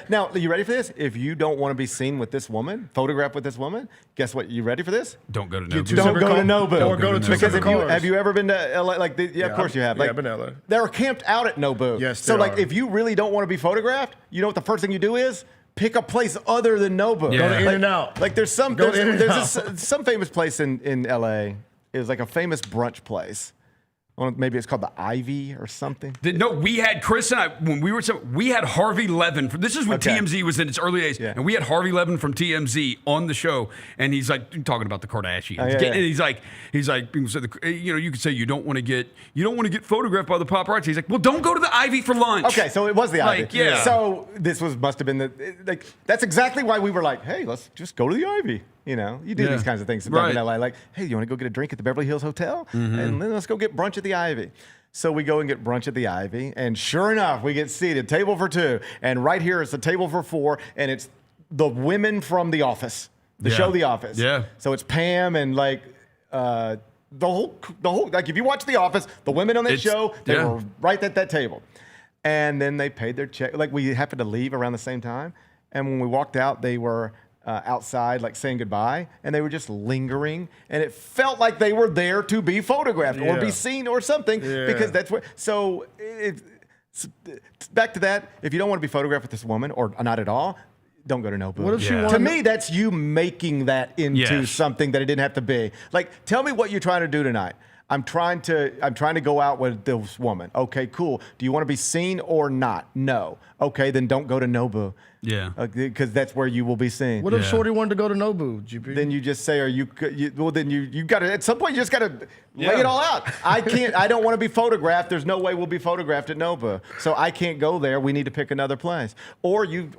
Now, are you ready for this? If you don't want to be seen with this woman, photographed with this woman, guess what? You ready for this? Don't go to Nobu. Don't go to Nobu. Or go to two because separate have you ever been to LA? Of course you have. I've been to LA. They're camped out at Nobu. Yes, so they are. if you really don't want to be photographed, you know what the first thing you do is? Pick a place other than Nobu. Yeah. Go to In-N-Out. Like there's some Go to there's In-N-Out. some famous place in LA. It was like a famous brunch place. Maybe it's called the Ivy or something. No, we had Chris and I when we had Harvey Levin. This is when Okay. TMZ was in its early days, and we had Harvey Levin from TMZ on the show, and he's like talking about the Kardashians. And he's like, people said, you could say you don't want to get photographed by the paparazzi. He's like, well, don't go to the Ivy for lunch. Okay, so it was the Ivy. Yeah. So this must have been that's exactly why we were like, hey, let's just go to the Ivy. You know, you do these kinds of things sometimes in LA. Like, hey, you want to go get a drink at the Beverly Hills Hotel? And then let's go get brunch at the Ivy. So we go and get brunch at the Ivy. And sure enough, we get seated, table for two. And right here is the table for four. And it's the women from The Office, the show The Office. Yeah. So it's Pam and the whole, like if you watch The Office, the women on that show, they were right at that table. And then they paid their check. Like we happened to leave around the same time. And when we walked out, they were outside, like saying goodbye, and they were just lingering, and it felt like they were there to be photographed or be seen or something, because that's where. So back to that. If you don't want to be photographed with this woman or not at all, don't go to Nobu. What if she To me, that's you making that into something that it didn't have to be. Like, tell me what you're trying to do tonight. I'm trying to go out with this woman. Okay, cool. Do you want to be seen or not? No. Okay, then don't go to Nobu. Yeah. Because that's where you will be seen. What if Shorty wanted to go to Nobu, GP? Then you just say, then you got to, at some point you just got to lay it all out. I don't want to be photographed. There's no way we'll be photographed at Nobu. So I can't go there. We need to pick another place. Or you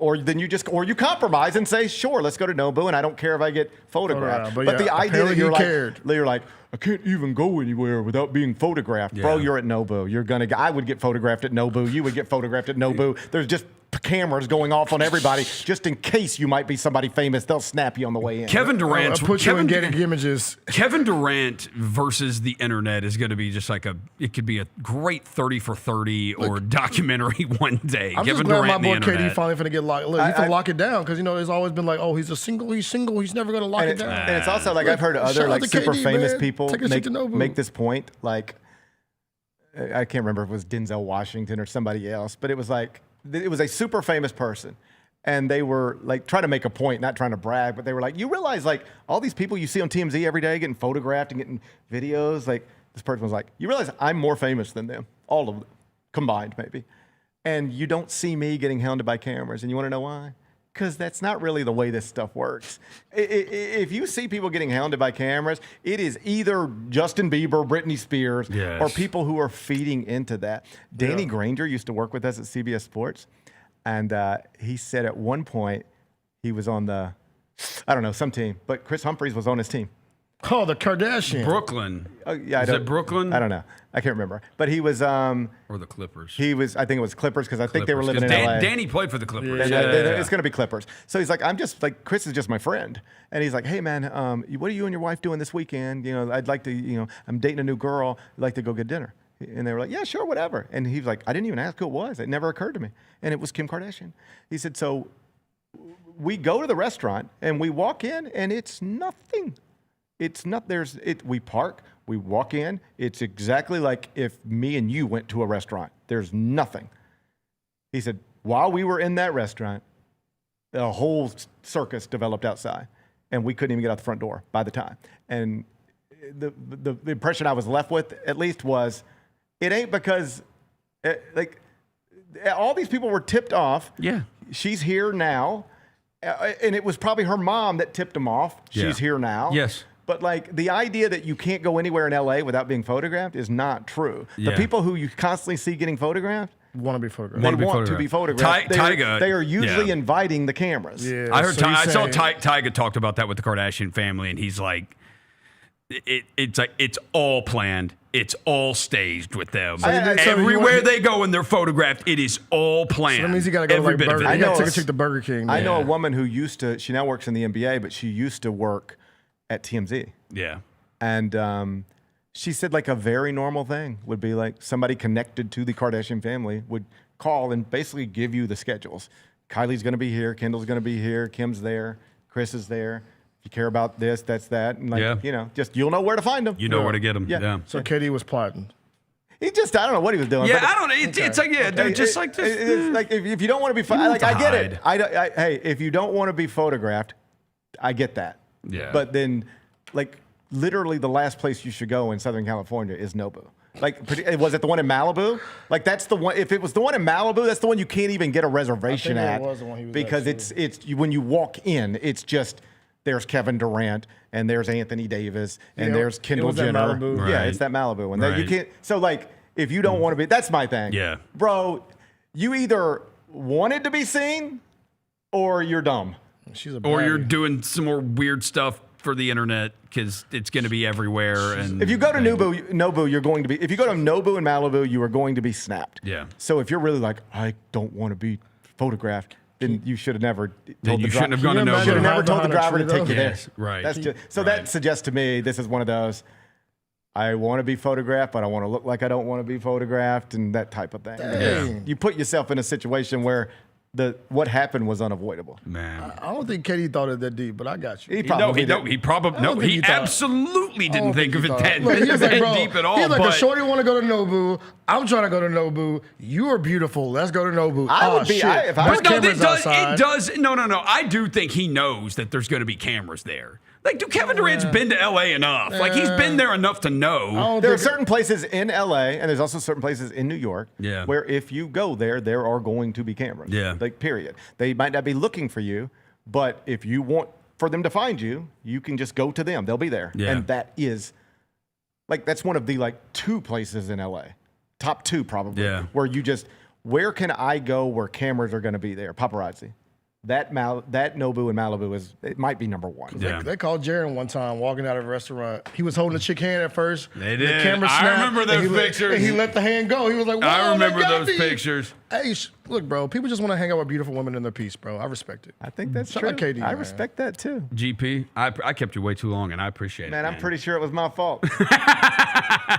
compromise and say, sure, let's go to Nobu, and I don't care if I get photographed. But the idea that you're like, I can't even go anywhere without being photographed. Bro, you're at Nobu. I would get photographed at Nobu. You would get photographed at Nobu. There's just cameras going off on everybody just in case you might be somebody famous. They'll snap you on the way in. Kevin Durant. I'll put you in getting images. Kevin Durant versus the internet is going to be just like it could be a great 30 for 30 or documentary one day. I'm Kevin just glad Durant my boy and the KD internet. finally finna get locked. Look, he's gonna lock it down because there's always been like, oh, he's single, he's never gonna lock it down. And it's also like I've heard other like super famous people make this point. Like I can't remember if it was Denzel Washington or somebody else, but it was like it was a super famous person. And they were like trying to make a point, not trying to brag, but they were like, you realize like all these people you see on TMZ every day getting photographed and getting videos, like this person was like, you realize I'm more famous than them, all of them combined maybe. And you don't see me getting hounded by cameras. And you want to know why? Because that's not really the way this stuff works. If you see people getting hounded by cameras, it is either Justin Bieber, Britney Spears, or people who are feeding into that. Danny Granger used to work with us at CBS Sports. And he said at one point he was on some team, but Chris Humphries was on his team. Oh, the Kardashians. Brooklyn. Is it Brooklyn? I don't know. I can't remember. But he was. Or the Clippers. I think it was Clippers because I think they were living in LA. Danny played for the Clippers. It's going to be Clippers. So he's like, Chris is just my friend. And he's like, hey, man, what are you and your wife doing this weekend? You know, I'd like to, I'm dating a new girl. I'd like to go get dinner. And they were like, yeah, sure, whatever. And he was like, I didn't even ask who it was. It never occurred to me. And it was Kim Kardashian. He said, so we go to the restaurant and we walk in and it's nothing. It's not, we park, we walk in. It's exactly like if me and you went to a restaurant. There's nothing. He said, while we were in that restaurant, a whole circus developed outside and we couldn't even get out the front door by the time. And the impression I was left with at least was, it ain't because, all these people were tipped off. Yeah. she's here now. And it was probably her mom that tipped him off. She's here now. Yes. But like the idea that you can't go anywhere in LA without being photographed is not true. The people who you constantly see getting photographed want to be photographed. They want to be photographed. Tyga, they are usually inviting the cameras. Yeah, I heard. I saw Tyga talked about that with the Kardashian family, and he's like, it's like it's all planned. It's all staged with them. Everywhere they go and they're photographed, it is all planned. So that means you got to go to like Burger King. You got to take a chick to Burger King. I know a woman who used to. She now works in the NBA, but she used to work at TMZ. Yeah. And she said like a very normal thing would be like somebody connected to the Kardashian family would call and basically give you the schedules. Kylie's going to be here. Kendall's going to be here. Kim's there. Chris is there. If you care about this, that's that. And like, you know, just you'll know where to find them. You know where to get them. Yeah. So KD was plotting. He just, I don't know what he was doing. Yeah, I don't know. It's like, just like this. It's like if you don't want to be, like I get it. Hey, if you don't want to be photographed, I get that. Yeah. But then, like, literally the last place you should go in Southern California is Nobu. Like, was it the one in Malibu? Like, that's the one. If it was the one in Malibu, that's the one you can't even get a reservation at. Was the one he was because it's when you walk in, it's just there's Kevin Durant and there's Anthony Davis and there's Kendall Jenner. Malibu. Yeah, it's that Malibu one. Right. You can't. So like, if you don't want to be, that's my thing. Yeah, bro, you either wanted to be seen or you're dumb. Or you're doing some more weird stuff for the internet because it's going to be everywhere. And if you go to Nobu, you're going to be. If you go to Nobu in Malibu, you are going to be snapped. Yeah. So if you're really like, I don't want to be photographed, then you should have never told you the shouldn't have gone to Nobu. You should have never told the driver to take you there. Right. That's just, so that suggests to me this is one of those. I want to be photographed, but I want to look like I don't want to be photographed, and that type of thing. Yeah. You put yourself in a situation where what happened was unavoidable. Man, I don't think KD thought it that deep, but I got you. He probably he absolutely didn't think of it that deep at all. He's like, but a shorty want to go to Nobu. I'm trying to go to Nobu. You are beautiful. Let's go to Nobu. I would be. Shit. If I was it does. No. I do think he knows that there's going to be cameras there. Like, dude, Kevin Durant's been to LA enough. Like, he's been there enough to know. There are certain places in LA, and there's also certain places in New York, yeah, where if you go there are going to be cameras. Yeah. Like, period. They might not be looking for you, but if you want for them to find you, you can just go to them. They'll be there. Yeah. And that is, like, that's one of the, like, 2 places in LA. Top 2, probably. Yeah. Where you just, where can I go where cameras are going to be there? Paparazzi. That Nobu in Malibu it might be number 1. Yeah. They called Jaron one time walking out of a restaurant. He was holding a chick hand at first. They did. The camera snapped, I remember those pictures. And he let the hand go. He was like, whoa, I remember that got those me. pictures. Hey, look, bro, people just want to hang out with beautiful women in their piece, bro. I respect it. I think that's Shout true. out KD, I man. respect that, too. GP, I kept you way too long, and I appreciate it. Man, I'm pretty sure it was my fault.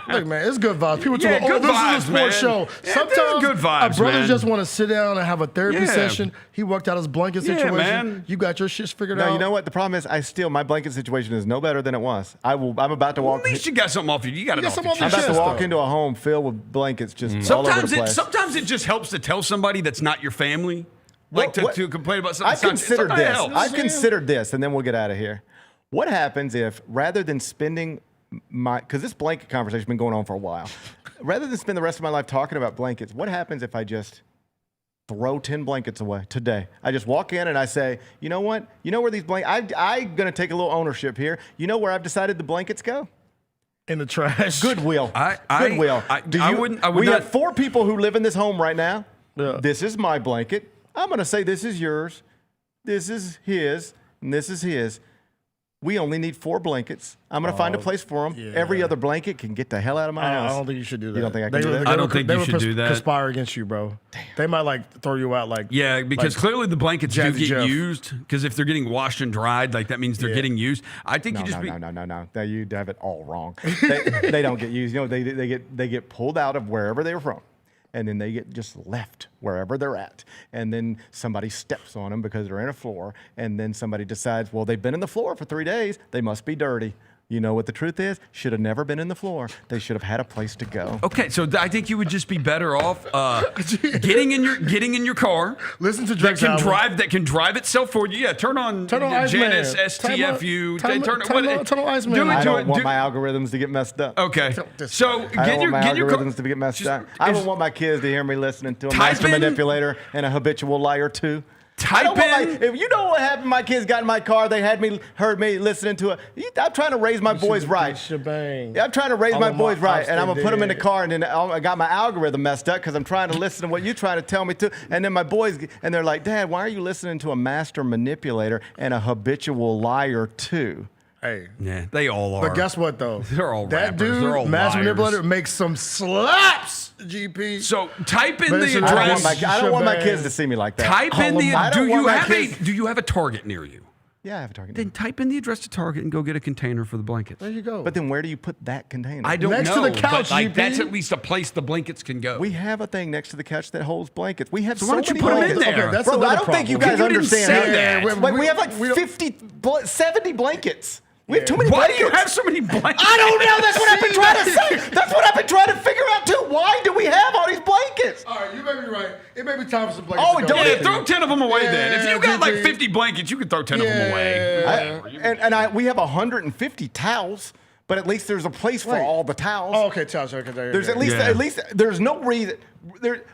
Look, man, it's good vibes. People Yeah, talk, good this vibes, is a sports show. Yeah, Sometimes good vibes, a brother man. just want to sit down and have a therapy session. He worked out his blanket Yeah, situation. man. You got your shit figured out. No, you know what? The problem is my blanket situation is no better than it was. I'm about to walk. At least you got something off you. You got it off your I'm chest. about to walk into a home filled with blankets just all over the place. Sometimes it just helps to tell somebody that's not your family, like to complain about something. I considered this. I considered this, and then we'll get out of here. What happens if rather than spending because this blanket conversation has been going on for a while, rather than spend the rest of my life talking about blankets, what happens if I just throw 10 blankets away today? I just walk in and I say, you know what? You know where these blankets, I'm going to take a little ownership here. You know where I've decided the blankets go? In the trash. Goodwill. Goodwill. We have 4 people who live in this home right now. Yeah. This is my blanket. I'm going to say this is yours. This is his. And this is his. We only need 4 blankets. I'm going to find a place for them. Yeah. Every other blanket can get the hell out of my house. I don't think you should do that. You don't think I can do that? I don't think you should do that. Conspire against you, bro. Damn. They might like throw you out like. Yeah, because clearly the blankets do Jazzy get Jeff. used. Because if they're getting washed and dried, like that means they're getting used. I think you just No. You have it all wrong. They don't get used. You know, they get pulled out of wherever they were from. And then they get just left wherever they're at. And then somebody steps on them because they're in a floor. And then somebody decides, well, they've been in the floor for 3 days. They must be dirty. You know what the truth is? Should have never been in the floor. They should have had a place to go. Okay, so I think you would just be better off getting in your car. Listen to Drake's album. that can drive itself for you. Yeah, turn on Janus STFU. Turn on Iceman. I don't want my algorithms to get messed up. Okay, so I don't want my get your car. algorithms to get messed up. I don't want my kids to hear me listening to a master manipulator and a habitual liar too. If you know what happened, my kids got in my car, they heard me listening to it. I'm trying to raise my boys right. Yeah, I'm trying to raise my boys right, and I'm gonna put them in the car, and then I got my algorithm messed up because I'm trying to listen to what you're trying to tell me to, and then my boys, and they're like, Dad, why are you listening to a master manipulator and a habitual liar too? Hey, yeah, they all are. But guess what though? They're all that rappers. dude, They're all master liars. manipulator, makes some slaps. GP. So type in the address. I don't want my kids to see me like that. Type in the. Do you have a Target near you? Yeah, I have a Target. Then type in the address to Target and go get a container for the blankets. There you go. But then where do you put that container? I don't know. Next to the couch, but that's at least a place the blankets can go. We have a thing next to the couch that holds blankets. We have so so why don't you many put them in blankets. there? Okay, that's Bro, I another don't think you problem. guys understand that. We have like 70 blankets. We have too many Why blankets. do you have so many blankets? I don't know. That's what I've been trying to say. That's what I've been trying to figure out too. Why do we have all these blankets? All right, you may be right. It may be time for some blankets. Oh, to go. Yeah, throw 10 of them away then. If you got like GP. 50 blankets, you can throw 10 of them away. We have 150 towels, but at least there's a place for all the towels. Oh, okay, towels. Okay, There's at least there's no reason.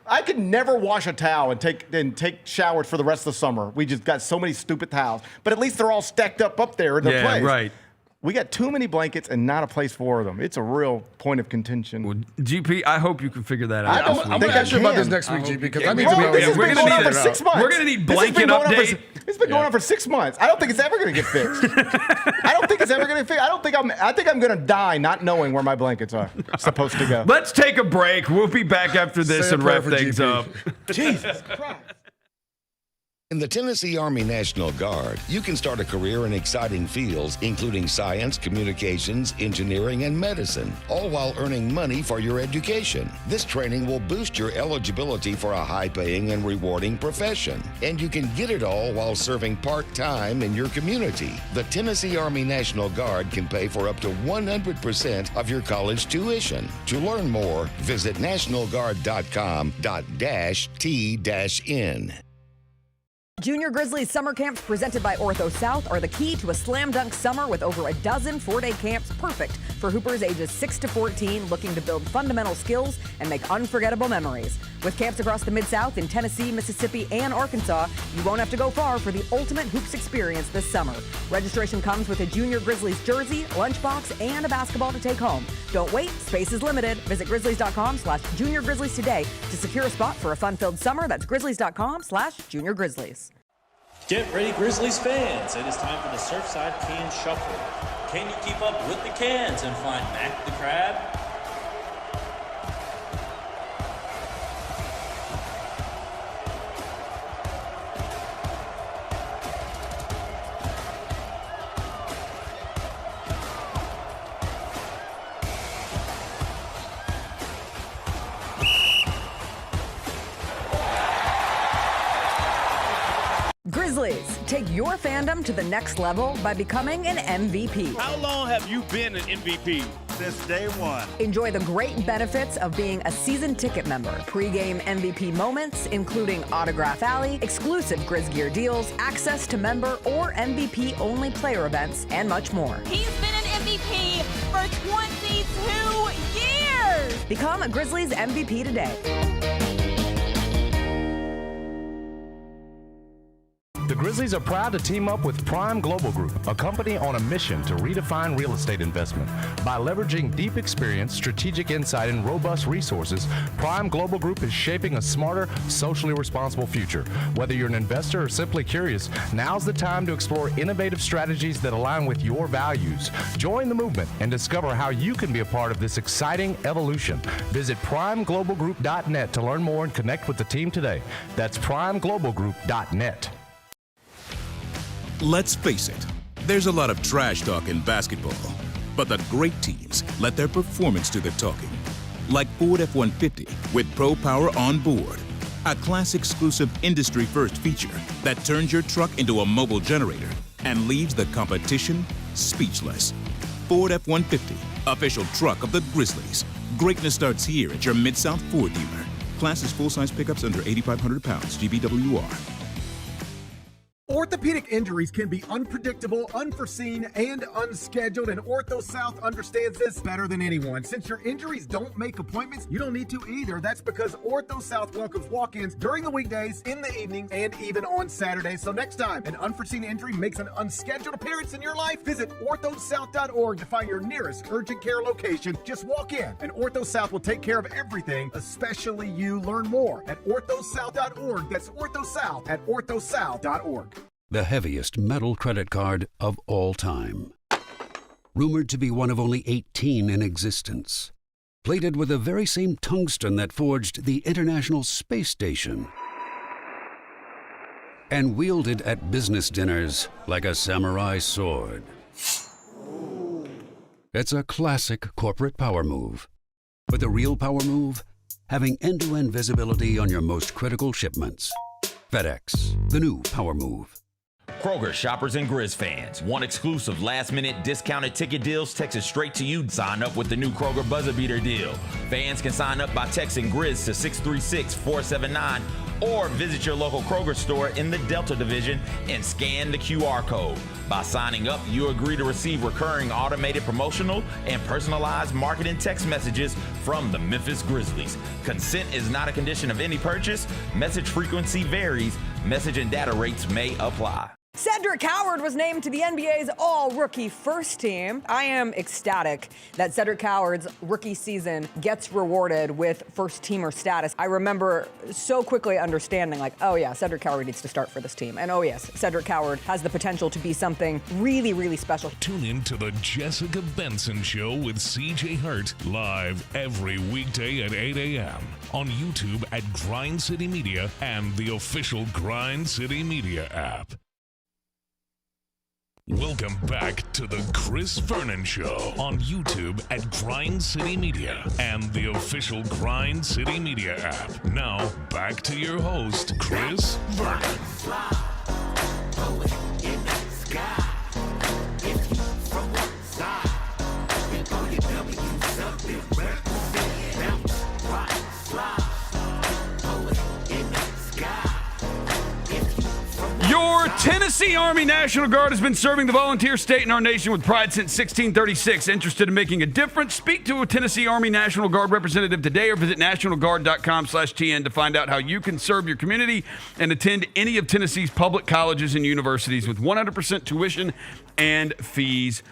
I could never wash a towel and take showers for the rest of the summer. We just got so many stupid towels, but at least they're all stacked up there in their place. Right. We got too many blankets and not a place for them. It's a real point of contention. Well, GP, I hope you can figure that out. I'm going to ask you about this next week, GP, because I need Bro, to know. this has been going on for 6 months. We're going to need blanket update. It's been going on for 6 months. I don't think it's ever going to get fixed. I don't think it's ever going to fix. I think I'm going to die not knowing where my blankets are supposed to go. Let's take a break. We'll be back after this and wrap things up. Jesus Christ. In the Tennessee Army National Guard, you can start a career in exciting fields, including science, communications, engineering, and medicine, all while earning money for your education. This training will boost your eligibility for a high-paying and rewarding profession. And you can get it all while serving part-time in your community. The Tennessee Army National Guard can pay for up to 100% of your college tuition. To learn more, visit nationalguard.com.t-n. Junior Grizzlies summer camps presented by Ortho South are the key to a slam dunk summer with over a dozen 4-day camps perfect for hoopers ages 6 to 14 looking to build fundamental skills and make unforgettable memories. With camps across the Mid-South in Tennessee, Mississippi, and Arkansas, you won't have to go far for the ultimate hoops experience this summer. Registration comes with a Junior Grizzlies jersey, lunchbox, and a basketball to take home. Don't wait, space is limited. Visit grizzlies.com/Junior Grizzlies today to secure a spot for a fun-filled summer. That's grizzlies.com/Junior Grizzlies. Get ready, Grizzlies fans. It is time for the Surfside Can Shuffle. Can you keep up with the cans and find Mac the Crab? Grizzlies, take your fandom to the next level by becoming an MVP. How long have you been an MVP? Since day one. Enjoy the great benefits of being a season ticket member. Pre-game MVP moments, including Autograph Alley, exclusive Grizz gear deals, access to member or MVP-only player events, and much more. He's been an MVP for 22 years! Become a Grizzlies MVP today. The Grizzlies are proud to team up with Prime Global Group, a company on a mission to redefine real estate investment. By leveraging deep experience, strategic insight, and robust resources, Prime Global Group is shaping a smarter, socially responsible future. Whether you're an investor or simply curious, now's the time to explore innovative strategies that align with your values. Join the movement and discover how you can be a part of this exciting evolution. Visit primeglobalgroup.net to learn more and connect with the team today. That's primeglobalgroup.net. Let's face it, there's a lot of trash talk in basketball, but the great teams let their performance do the talking. Like Ford F-150 with Pro Power on board, a class-exclusive industry-first feature that turns your truck into a mobile generator and leaves the competition speechless. Ford F-150, official truck of the Grizzlies. Greatness starts here at your Mid-South Ford dealer. Class is full-size pickups under 8,500 pounds, GVWR. Orthopedic injuries can be unpredictable, unforeseen, and unscheduled, and Ortho South understands this better than anyone. Since your injuries don't make appointments, you don't need to either. That's because Ortho South welcomes walk-ins during the weekdays, in the evenings, and even on Saturdays. So next time an unforeseen injury makes an unscheduled appearance in your life, visit orthosouth.org to find your nearest urgent care location. Just walk in, and Ortho South will take care of everything, especially you. Learn more at orthosouth.org. That's OrthoSouth at orthosouth.org. The heaviest metal credit card of all time. Rumored to be one of only 18 in existence. Plated with the very same tungsten that forged the International Space Station. And wielded at business dinners like a samurai sword. It's a classic corporate power move. But the real power move? Having end-to-end visibility on your most critical shipments. FedEx, the new power move. Kroger shoppers and Grizz fans. Want exclusive last-minute discounted ticket deals texted straight to you? Sign up with the new Kroger Buzzer Beater deal. Fans can sign up by texting Grizz to 636-479 or visit your local Kroger store in the Delta Division and scan the QR code. By signing up, you agree to receive recurring automated promotional and personalized marketing text messages from the Memphis Grizzlies. Consent is not a condition of any purchase. Message frequency varies. Message and data rates may apply. Cedric Howard was named to the NBA's all-rookie first team. I am ecstatic that Cedric Howard's rookie season gets rewarded with first-teamer status. I remember so quickly understanding, like, oh yeah, Cedric Howard needs to start for this team. And oh yes, Cedric Howard has the potential to be something really, really special. Tune in to the Jessica Benson Show with CJ Hurt, live every weekday at 8 a.m. on YouTube at Grind City Media and the official Grind City Media app. Welcome back to the Chris Vernon Show on YouTube at Grind City Media and the official Grind City Media app. Now, back to your host, Chris Vernon. Your Tennessee Army National Guard has been serving the volunteer state in our nation with pride since 1636. Interested in making a difference? Speak to a Tennessee Army National Guard representative today or visit nationalguard.com/TN to find out how you can serve your community and attend any of Tennessee's public colleges and universities with 100% tuition and fees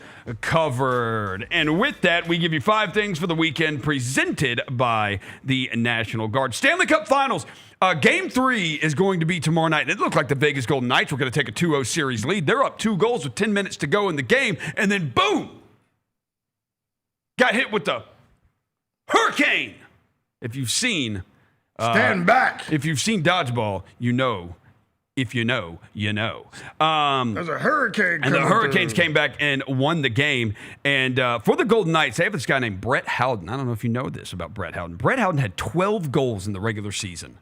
covered. And with that, we give you 5 things for the weekend presented by the National Guard. Stanley Cup Finals. Game 3 is going to be tomorrow night. And it looked like the Vegas Golden Knights were going to take a 2-0 series lead. They're up 2 goals with 10 minutes to go in the game. And then, boom, got hit with the hurricane. If you've seen... Stand back. If you've seen Dodgeball, you know. If you know, you know. There's a hurricane and the Hurricanes came back and won the game. And for the Golden Knights, they have this guy named Brett Howden. I don't know if you know this about Brett Howden. Brett Howden had 12 goals in the regular season.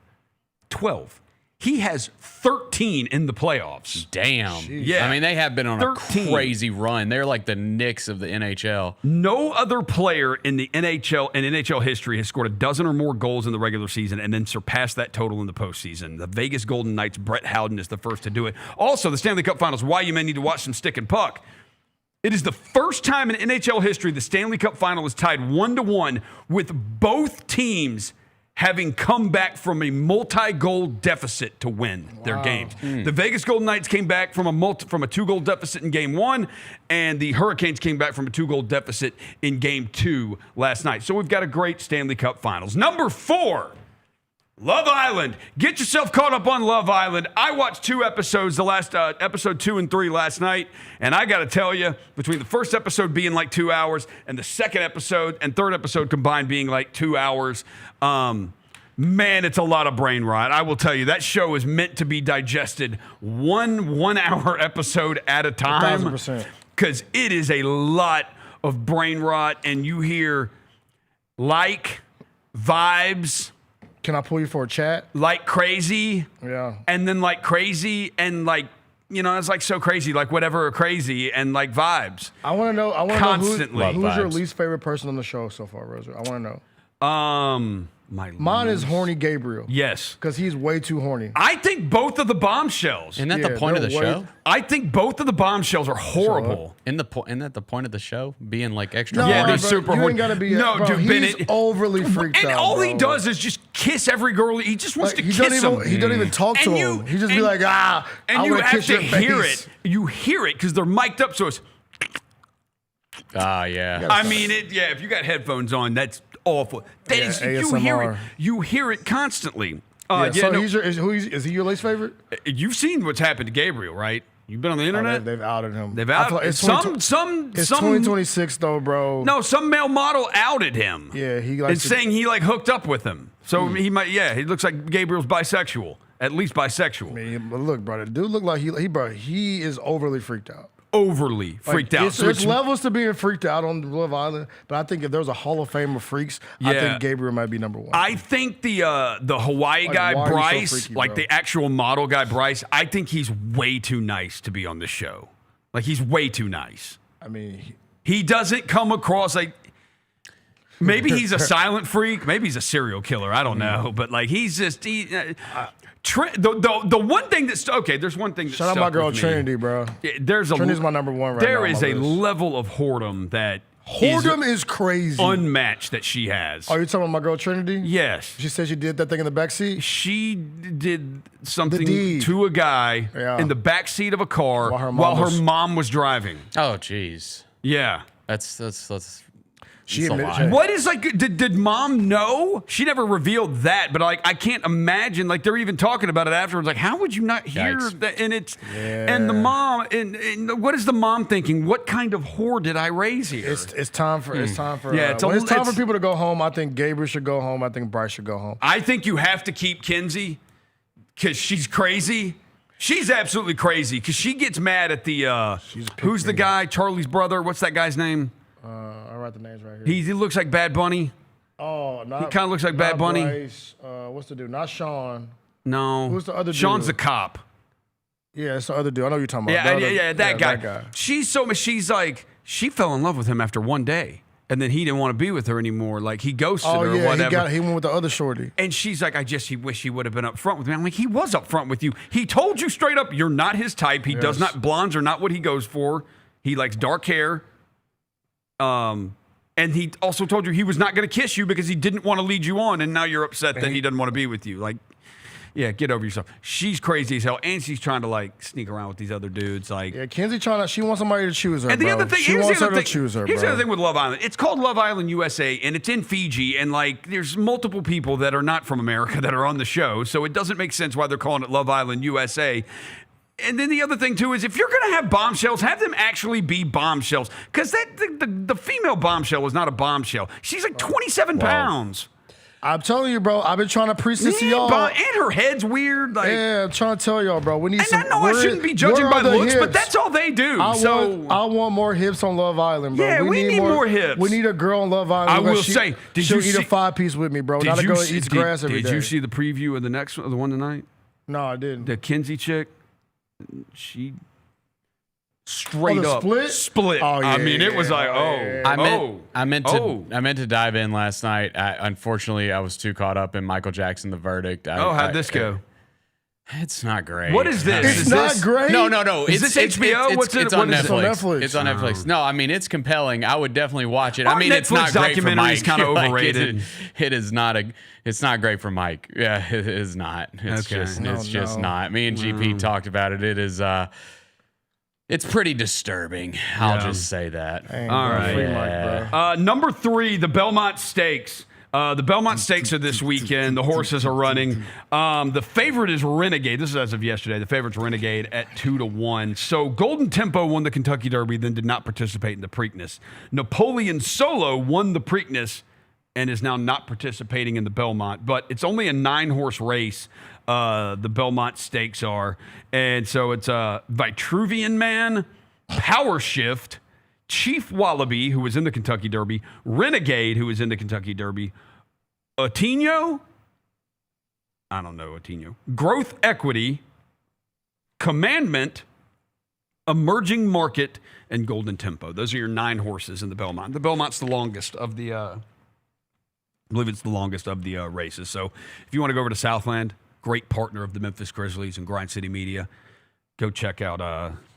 12. He has 13 in the playoffs. Damn. Jeez. Yeah. I mean, they have been on 13. a crazy run. They're like the Knicks of the NHL. No other player in the NHL history has scored a dozen or more goals in the regular season and then surpassed that total in the postseason. The Vegas Golden Knights, Brett Howden is the first to do it. Also, the Stanley Cup Finals, why you may need to watch some stick and puck. It is the first time in NHL history the Stanley Cup Final is tied 1-1 with both teams having come back from a multi-goal deficit to win their games. The Vegas Golden Knights came back from a 2-goal deficit in Game 1, and the Hurricanes came back from a 2-goal deficit in Game 2 last night. So we've got a great Stanley Cup Finals. Number 4, Love Island. Get yourself caught up on Love Island. I watched 2 episodes, the last episode 2 and 3 last night, and I got to tell you, between the first episode being like 2 hours and the second episode and third episode combined being like 2 hours, man, it's a lot of brain rot. I will tell you, that show is meant to be digested one hour episode at a time. 1,000%. Because it is a lot of brain rot, and you hear vibes. Can I pull you for a chat? Like crazy. Yeah. And then like crazy and like, it's like so crazy, like whatever crazy and like vibes. I want to know. I want to know constantly. who's your least favorite person on the show so far, Roser. I want to know. Mine is horny Gabriel. Yes. Because he's way too horny. I think both of the bombshells. Isn't that the point of the show? I think both of the bombshells are horrible. Isn't that the point of the show? Being like extra No, horny? They're super you horny. ain't gotta be. No, bro, dude, he's Bennett. overly freaked And out. all he bro. does is just kiss every girl. He just wants to he kiss them. He doesn't even talk to him. He just be like, and I you want to have kiss to your hear face. it. You hear it because they're mic'd up, so it's. Yeah. I mean, if you got headphones on, that's awful. That is, you hear it. ASMR. You hear it constantly. Is he your least favorite? You've seen what's happened to Gabriel, right? You've been on the internet. They've outed him. They've outed It's some. It's Some 2026 though, bro. No, some male model outed him. Yeah, he and saying he like hooked up with him. So he might. Yeah, he looks like Gabriel's bisexual. At least bisexual. I mean, but look, brother, dude look like he is overly freaked out. Overly freaked out. There's levels to being freaked out on Love Island, but I think if there's a Hall of Fame of freaks, I think Gabriel might be number one. I think the Hawaii guy, why are you so Bryce, freaky, like bro? the actual model guy, Bryce, I think he's way too nice to be on the show. Like, he's way too nice. I mean, he doesn't come across like. Maybe he's a silent freak. Maybe he's a serial killer. I don't know. But like, he's just. The one thing that's okay. There's one thing. Shout out my girl Trinity, bro. Trinity's my number one right now. There is on my a list. level of whoredom that. Whoredom is crazy. Unmatched that she has. Are you talking about my girl Trinity? Yes. She said she did that thing in the backseat? She did something to a guy in the backseat of a car while her mom was driving. Oh, jeez. Yeah. That's She a admitted lie. What is like? Did mom know? She never revealed that, but like I can't imagine. Like they're even talking about it afterwards. Like how would you not hear that? And it's and the mom and what is the mom thinking? What kind of whore did I raise here? It's time for it's time for people to go home. I think Gabriel should go home. I think Bryce should go home. I think you have to keep Kinsey because she's crazy. She's absolutely crazy because she gets mad at the who's the guy? Charlie's brother. What's that guy's name? I'll write the names right here. He looks like Bad Bunny. Oh, he kind of looks like Bad Bunny. Bryce. What's the dude? Not Sean. No. Who's the other dude? Sean's the cop. Yeah, it's the other dude. I know you're talking about. That guy. She's like, she fell in love with him after one day. And then he didn't want to be with her anymore. Like, he ghosted her or whatever. He went with the other shorty. And she's like, I wish he would have been up front with me. I'm like, he was up front with you. He told you straight up, you're not his type. He does not, blondes are not what he goes for. He likes dark hair. And he also told you he was not going to kiss you because he didn't want to lead you on, and now you're upset that he doesn't want to be with you. Like, yeah, get over yourself. She's crazy as hell, and she's trying to like sneak around with these other dudes. Like, yeah, Kinsey she wants somebody to choose her. And the other thing, here's the other thing with Love Island. It's called Love Island USA, and it's in Fiji, and like, there's multiple people that are not from America that are on the show, so it doesn't make sense why they're calling it Love Island USA. And then the other thing, too, is if you're going to have bombshells, have them actually be bombshells. Because the female bombshell was not a bombshell. She's like 27 pounds. I'm telling you, bro. I've been trying to preach this to y'all. And her head's weird. Like, yeah, I'm trying to tell y'all, bro. We need and I know I shouldn't be judging by looks, but that's all they do. I want more hips on Love Island, bro. Yeah, we need more hips. We need a girl on Love Island. I will say, she'll eat a 5-piece with me, bro. Not a girl that eats grass every day. Did you see the preview of the one tonight? No, I didn't. The Kinsey chick? She straight up split. Oh, yeah, I mean, it was like, I meant to dive in last night. Unfortunately, I was too caught up in Michael Jackson, The Verdict. How'd this go? It's not great. What is this? It's not great. No. Is this HBO? It's on Netflix. It's on Netflix. No, I mean, it's compelling. I would definitely watch it. I mean, it's not great for Mike. Kind of overrated. It is not It's not great for Mike. Yeah, it is not. It's just not. Me and GP talked about it. It is. It's pretty disturbing. I'll just say that. All right. Number 3, the Belmont Stakes. The Belmont Stakes are this weekend. The horses are running. The favorite is Renegade. This is as of yesterday. The favorite's Renegade at 2-1. So Golden Tempo won the Kentucky Derby, then did not participate in the Preakness. Napoleon Solo won the Preakness and is now not participating in the Belmont. But it's only a 9-horse race. The Belmont Stakes are. And so it's Vitruvian Man, Power Shift, Chief Wallaby, who was in the Kentucky Derby, Renegade, who was in the Kentucky Derby, Ohtani, I don't know Ohtani, Growth Equity, Commandment, Emerging Market, and Golden Tempo. Those are your 9 horses in the Belmont. The Belmont's the longest of the believe it's the longest of the races. So if you want to go over to Southland, great partner of the Memphis Grizzlies and Grind City Media, go check out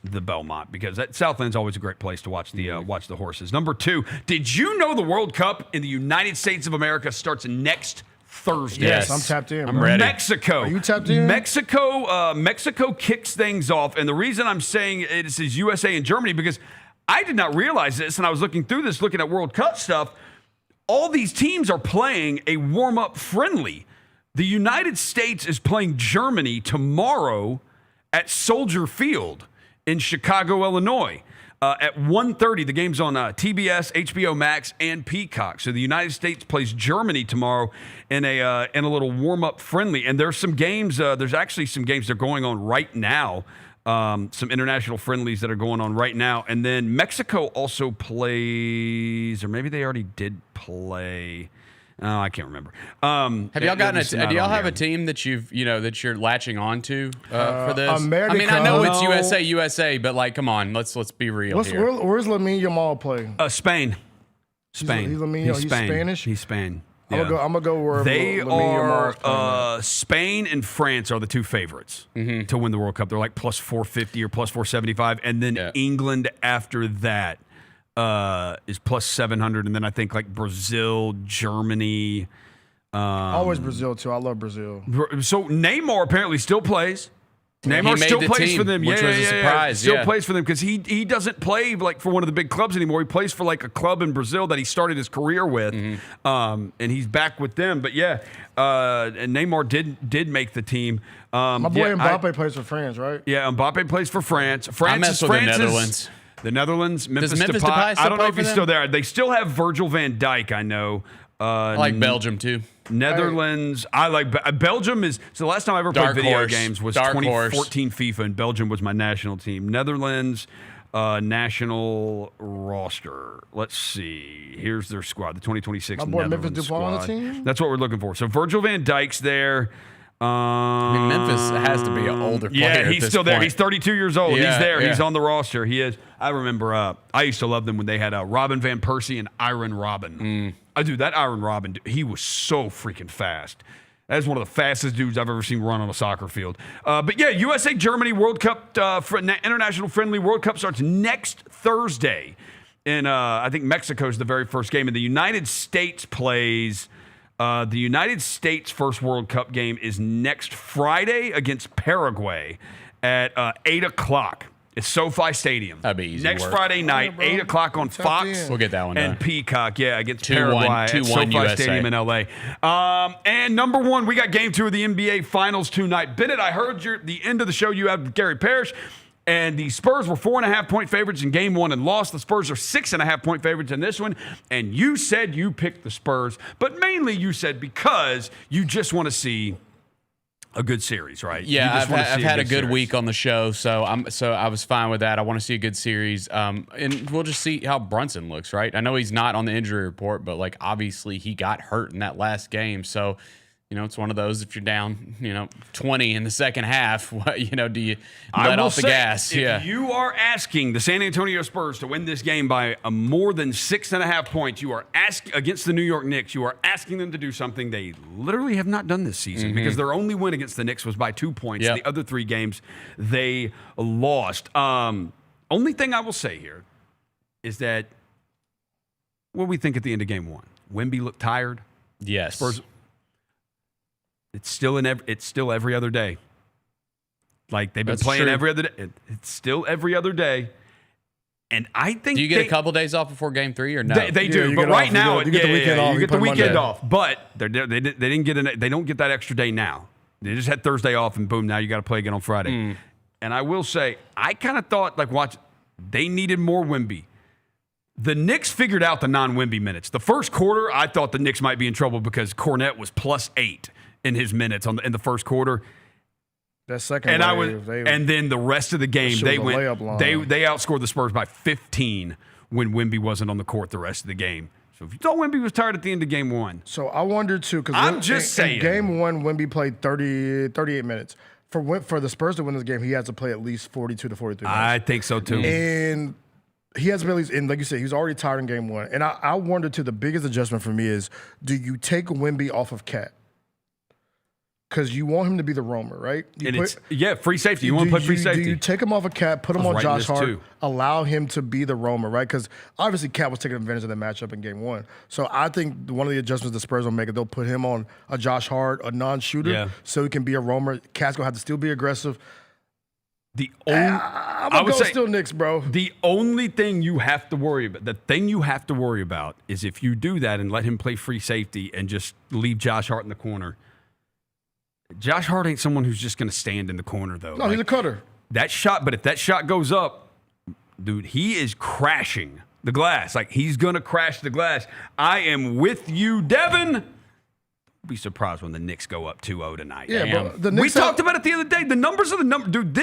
the Belmont, because Southland's always a great place to watch the horses. Number 2, did you know the World Cup in the United States of America starts next Thursday? Yes, I'm tapped in. I'm ready. Mexico. Are you tapped in? Mexico kicks things off, and the reason I'm saying it is USA and Germany, because I did not realize this, and I was looking through this, looking at World Cup stuff. All these teams are playing a warm-up friendly. The United States is playing Germany tomorrow at Soldier Field in Chicago, Illinois. At 1:30, the game's on TBS, HBO Max, and Peacock. So the United States plays Germany tomorrow in a little warm-up friendly. And there's some games. There's actually some games that are going on right now. Some international friendlies that are going on right now. And then Mexico also plays, or maybe they already did play. Oh, I can't remember. Have y'all gotten do y'all have a team that you're latching onto for this? America. I mean, I know it's USA, but like, come on, let's be real here. Where's Lamine Yamal play? Spain. He's Spanish. He's Spain. Yeah. I'm gonna go where they are. Spain and France are the 2 favorites to win the World Cup. They're like plus 450 or plus 475, and then England after that is plus 700, and then I think like Brazil, Germany. Always Brazil too. I love Brazil. So Neymar apparently still plays. Neymar still plays for them. Which was a surprise. Still plays for them, because he doesn't play like for one of the big clubs anymore. He plays for like a club in Brazil that he started his career with, and he's back with them. But and Neymar did make the team. My boy Mbappe plays for France, right? Yeah, Mbappe plays for France. I mess with the Netherlands. The Netherlands, Memphis Depay I don't know if he's still there. They still have Virgil van Dijk, I know. I like Belgium too. Netherlands, I like Belgium. So the last time I ever played video games was 2014 FIFA, and Belgium was my national team. Netherlands national roster. Let's see. Here's their squad, the 2026 Netherlands squad. On the team? That's what we're looking for. So Virgil van Dijk's there. I mean, Memphis has to be an older player. Yeah, he's still there. He's 32 years old. Yeah, he's there. Yeah. He's on the roster. He is. I remember I used to love them when they had Robin Van Persie and Iron Robin. That Iron Robin, he was so freaking fast. That's one of the fastest dudes I've ever seen run on a soccer field. But yeah, USA Germany World Cup, international friendly World Cup starts next Thursday. And I think Mexico's the very first game. And the United States plays. The United States' first World Cup game is next Friday against Paraguay at 8 o'clock. It's SoFi Stadium. That'd be easy. Next Friday night, 8 o'clock on Fox. We'll get that one done. And Peacock, against Paraguay at SoFi USA. Stadium in L.A. And number 1, we got Game 2 of the NBA Finals tonight. Bennett, I heard the end of the show you had Gary Parrish. And the Spurs were 4.5-point favorites in Game 1 and lost. The Spurs are 6.5-point favorites in this one. And you said you picked the Spurs, but mainly you said because you just want to see a good series, right? Yeah, I've had a good week on the show, so I was fine with that. I want to see a good series, and we'll just see how Brunson looks, right? I know he's not on the injury report, but like obviously he got hurt in that last game, so. It's one of those, if you're down, 20 in the second half, do you let off the gas? If you are asking the San Antonio Spurs to win this game by more than 6.5 points, you are asking against the New York Knicks, you are asking them to do something they literally have not done this season because their only win against the Knicks was by 2 points. Yep. The other 3 games they lost. Only thing I will say here is that what do we think at the end of Game 1? Wemby looked tired. Yes. Spurs. It's still every other day. Like they've been playing every other day. It's still every other day. And I think do you get a couple days off before Game 3 or no? They do, but right now you get the weekend off. You get the weekend off, but they didn't get they don't get that extra day now. They just had Thursday off, and boom, now you got to play again on Friday. And I will say, I kind of thought they needed more Wemby. The Knicks figured out the non-Wemby minutes. The first quarter, I thought the Knicks might be in trouble because Cornette was +8 in his minutes in the first quarter. That second and then the rest of the game, they outscored the Spurs by 15 when Wemby wasn't on the court the rest of the game. So if you thought Wemby was tired at the end of Game 1. So I wonder too, because in Game 1, Wemby played 38 minutes. For the Spurs to win this game, he has to play at least 42 to 43 minutes. I think so too. And he hasn't really, and like you said, he was already tired in game one. And I wonder, too, the biggest adjustment for me is, do you take Wemby off of Cat? Because you want him to be the roamer, right? Free safety. You want to put free safety. Do you take him off of Cat, put him on Josh Hart, allow him to be the roamer, right? Because obviously Cat was taking advantage of the matchup in game one. So I think one of the adjustments the Spurs will make is they'll put him on a Josh Hart, a non-shooter, so he can be a roamer. Cat's going to have to still be aggressive. I'm going to go still Knicks, bro. The only thing you have to worry about, is if you do that and let him play free safety and just leave Josh Hart in the corner. Josh Hart ain't someone who's just going to stand in the corner, though. No, he's a cutter. But if that shot goes up, dude, he is crashing the glass. Like, he's going to crash the glass. I am with you, Devin. Don't be surprised when the Knicks go up 2-0 tonight. Yeah, but we talked about it the other day. The numbers are the number. Dude,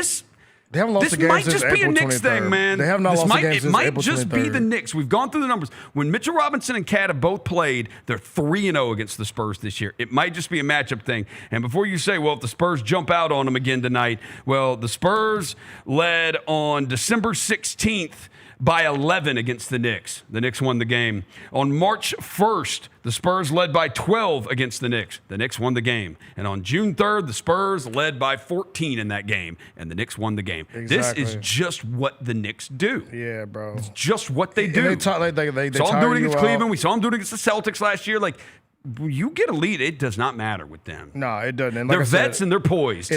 they haven't lost this a game might since just be a April Knicks 23rd. thing, man. They have not lost a game since It might April just 23rd. be the Knicks. We've gone through the numbers. When Mitchell Robinson and Cat have both played, they're 3-0 against the Spurs this year. It might just be a matchup thing. And before you say, well, if the Spurs jump out on them again tonight, well, the Spurs led on December 16th by 11 against the Knicks. The Knicks won the game. On March 1st, the Spurs led by 12 against the Knicks. The Knicks won the game. And on June 3rd, the Spurs led by 14 in that game, and the Knicks won the game. Exactly. This is just what the Knicks do. Yeah, bro. It's just what they do. They saw them do it against Cleveland. We saw them do it against the Celtics last year. Like, you get a lead, it does not matter with them. No, it doesn't. And they're vets and they're poised.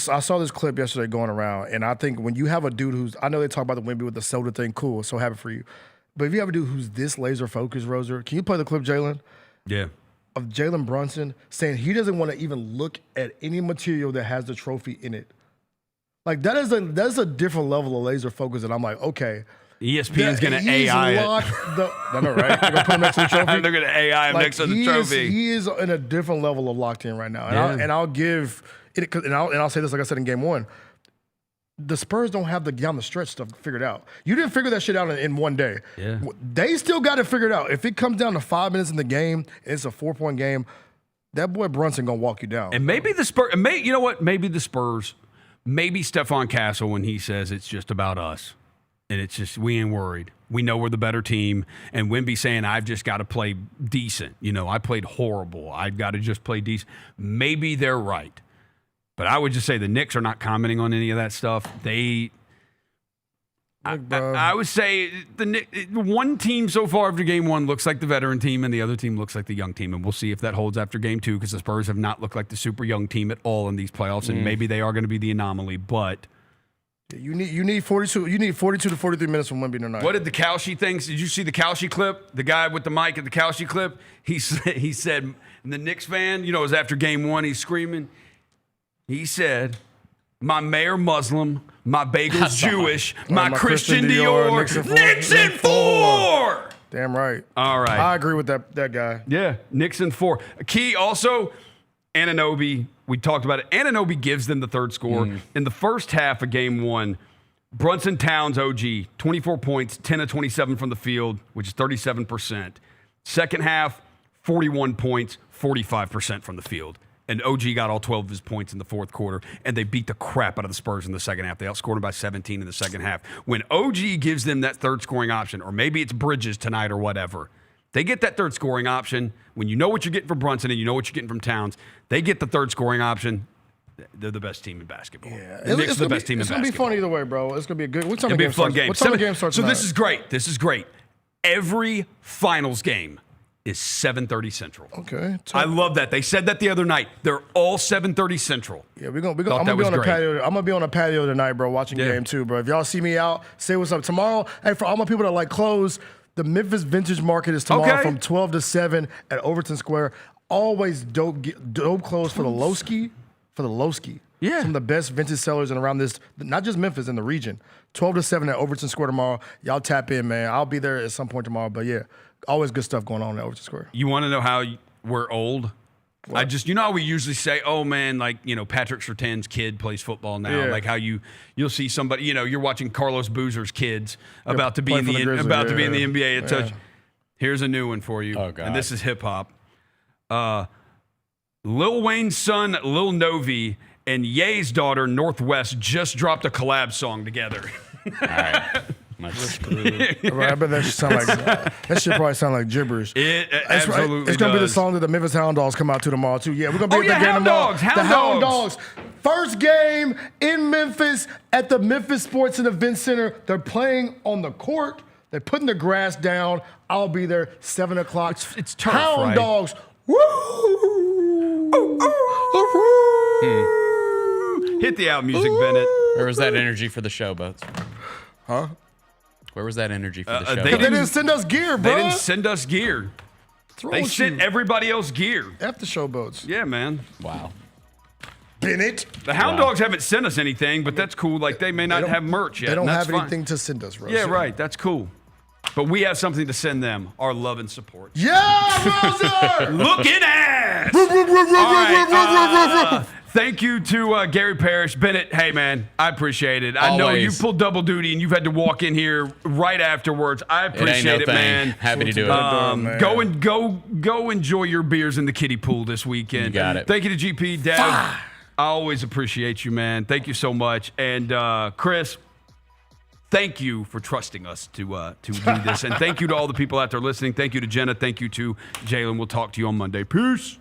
I saw this clip yesterday going around, and I think when you have a dude who's, I know they talk about the Wemby with the soda thing, cool, so happy for you. But if you have a dude who's this laser focused, Roser, can you play the clip, Jaylon? Yeah. Of Jalen Brunson saying he doesn't want to even look at any material that has the trophy in it. Like, that is a different level of laser focus, and I'm like, okay. ESPN's going to AI it. I know, right? They're going to put him next to the trophy. They're going to AI him next to the trophy. He is in a different level of locked in right now. And I'll give it, and I'll say this like I said in game one. The Spurs don't have the down the stretch stuff figured out. You didn't figure that shit out in one day. Yeah. They still got it figured out. If it comes down to 5 minutes in the game, and it's a 4-point game, that boy Brunson going to walk you down. And maybe the Spurs, you know what? Maybe the Spurs, maybe Stephon Castle when he says it's just about us. And it's just, we ain't worried. We know we're the better team. And Wemby saying, I've just got to play decent. You know, I played horrible. I've got to just play decent. Maybe they're right. But I would just say the Knicks are not commenting on any of that stuff. I would say one team so far after game one looks like the veteran team, and the other team looks like the young team. And we'll see if that holds after game two, because the Spurs have not looked like the super young team at all in these playoffs. And maybe they are going to be the anomaly, but you need 42. You need 42 to 43 minutes from Wemby tonight. What did the Kalshi things? Did you see the Kalshi clip? The guy with the mic at the Kalshi clip. He said, and the Knicks fan, you know, it was after game one. He's screaming. He said, "My mayor Muslim, my bagel's Jewish, my Christian Dior, Knicks in 4." Damn right. All right. I agree with that guy. Yeah, Knicks in 4. Key also, Anunoby. We talked about it. Anunoby gives them the third score. In the first half of game one, Brunson Towns, OG, 24 points, 10 of 27 from the field, which is 37%. Second half, 41 points, 45% from the field. And OG got all 12 of his points in the fourth quarter, and they beat the crap out of the Spurs in the second half. They outscored them by 17 in the second half. When OG gives them that third scoring option, or maybe it's Bridges tonight or whatever, they get that third scoring option. When you know what you're getting from Brunson and you know what you're getting from Towns, they get the third scoring option. They're the best team in basketball. Yeah, the Knicks are the best team in basketball. It's going to be fun either way, bro. It's going to be a good. What time It'll be a fun starts? game. What time the game starts So tonight? this is great. This is great. Every finals game is 7:30 Central. Okay. I love that. They said that the other night. They're all 7:30 Central. Yeah, I'm gonna be on the patio. I'm gonna be on a patio tonight, bro, watching game two, bro. If y'all see me out, say what's up tomorrow. Hey, for all my people that like clothes, the Memphis Vintage Market is tomorrow from 12 to 7 at Overton Square. Always dope clothes for the Lowski. Yeah. Some of the best vintage sellers and around this, not just Memphis, in the region. 12 to 7 at Overton Square tomorrow. Y'all tap in, man. I'll be there at some point tomorrow. But yeah, always good stuff going on at Overton Square. You want to know how we're old? What? You know how we usually say, oh man, like, you know, Patrick Surtain's kid plays football now. Yeah. Like how you'll see somebody, you know, you're watching Carlos Boozer's kids about to be in the NBA. Here's a new one for you. Oh, God. And this is hip hop. Lil Wayne's son, Lil Novi, and Ye's daughter, Northwest, just dropped a collab song together. All right. Right, I bet that should sound like that should probably sound like gibberish. Absolutely It's gonna be the does. song that the Memphis Hound Dogs come out to tomorrow too. Yeah, we're gonna be at the game Hound tomorrow. Dogs, Hound the Hound Dogs. Dogs. First game in Memphis at the Memphis Sports and Event Center. They're playing on the court. They're putting the grass down. I'll be there 7 o'clock. It's turf, Hound right? Dogs. Woo! Hit the out music, Bennett. Where was that energy for the showboats? Huh? Where was that energy for the show? They didn't send us gear, bro. They didn't send us gear. They sent everybody else gear. F the showboats. Yeah, man. Wow. Bennett. The Hound Dogs haven't sent us anything, but that's cool. Like, they may not have merch yet. They don't and that's have fine. anything to send us, Rose. Yeah, right. That's cool. But we have something to send them, our love and support. Yeah, Roser! Looking ass! All right, thank you to Gary Parrish. Bennett, hey, man, I appreciate it. I know you Always. pulled double duty and you've had to walk in here right afterwards. I appreciate it, thing. man. Happy to do it. Go enjoy your beers in the kiddie pool this weekend. You got it. Thank you to GP, Dev. I always appreciate you, man. Thank you so much. And Chris, thank you for trusting us to lead this. And thank you to all the people out there listening. Thank you to Jena. Thank you to Jaylon. We'll talk to you on Monday. Peace.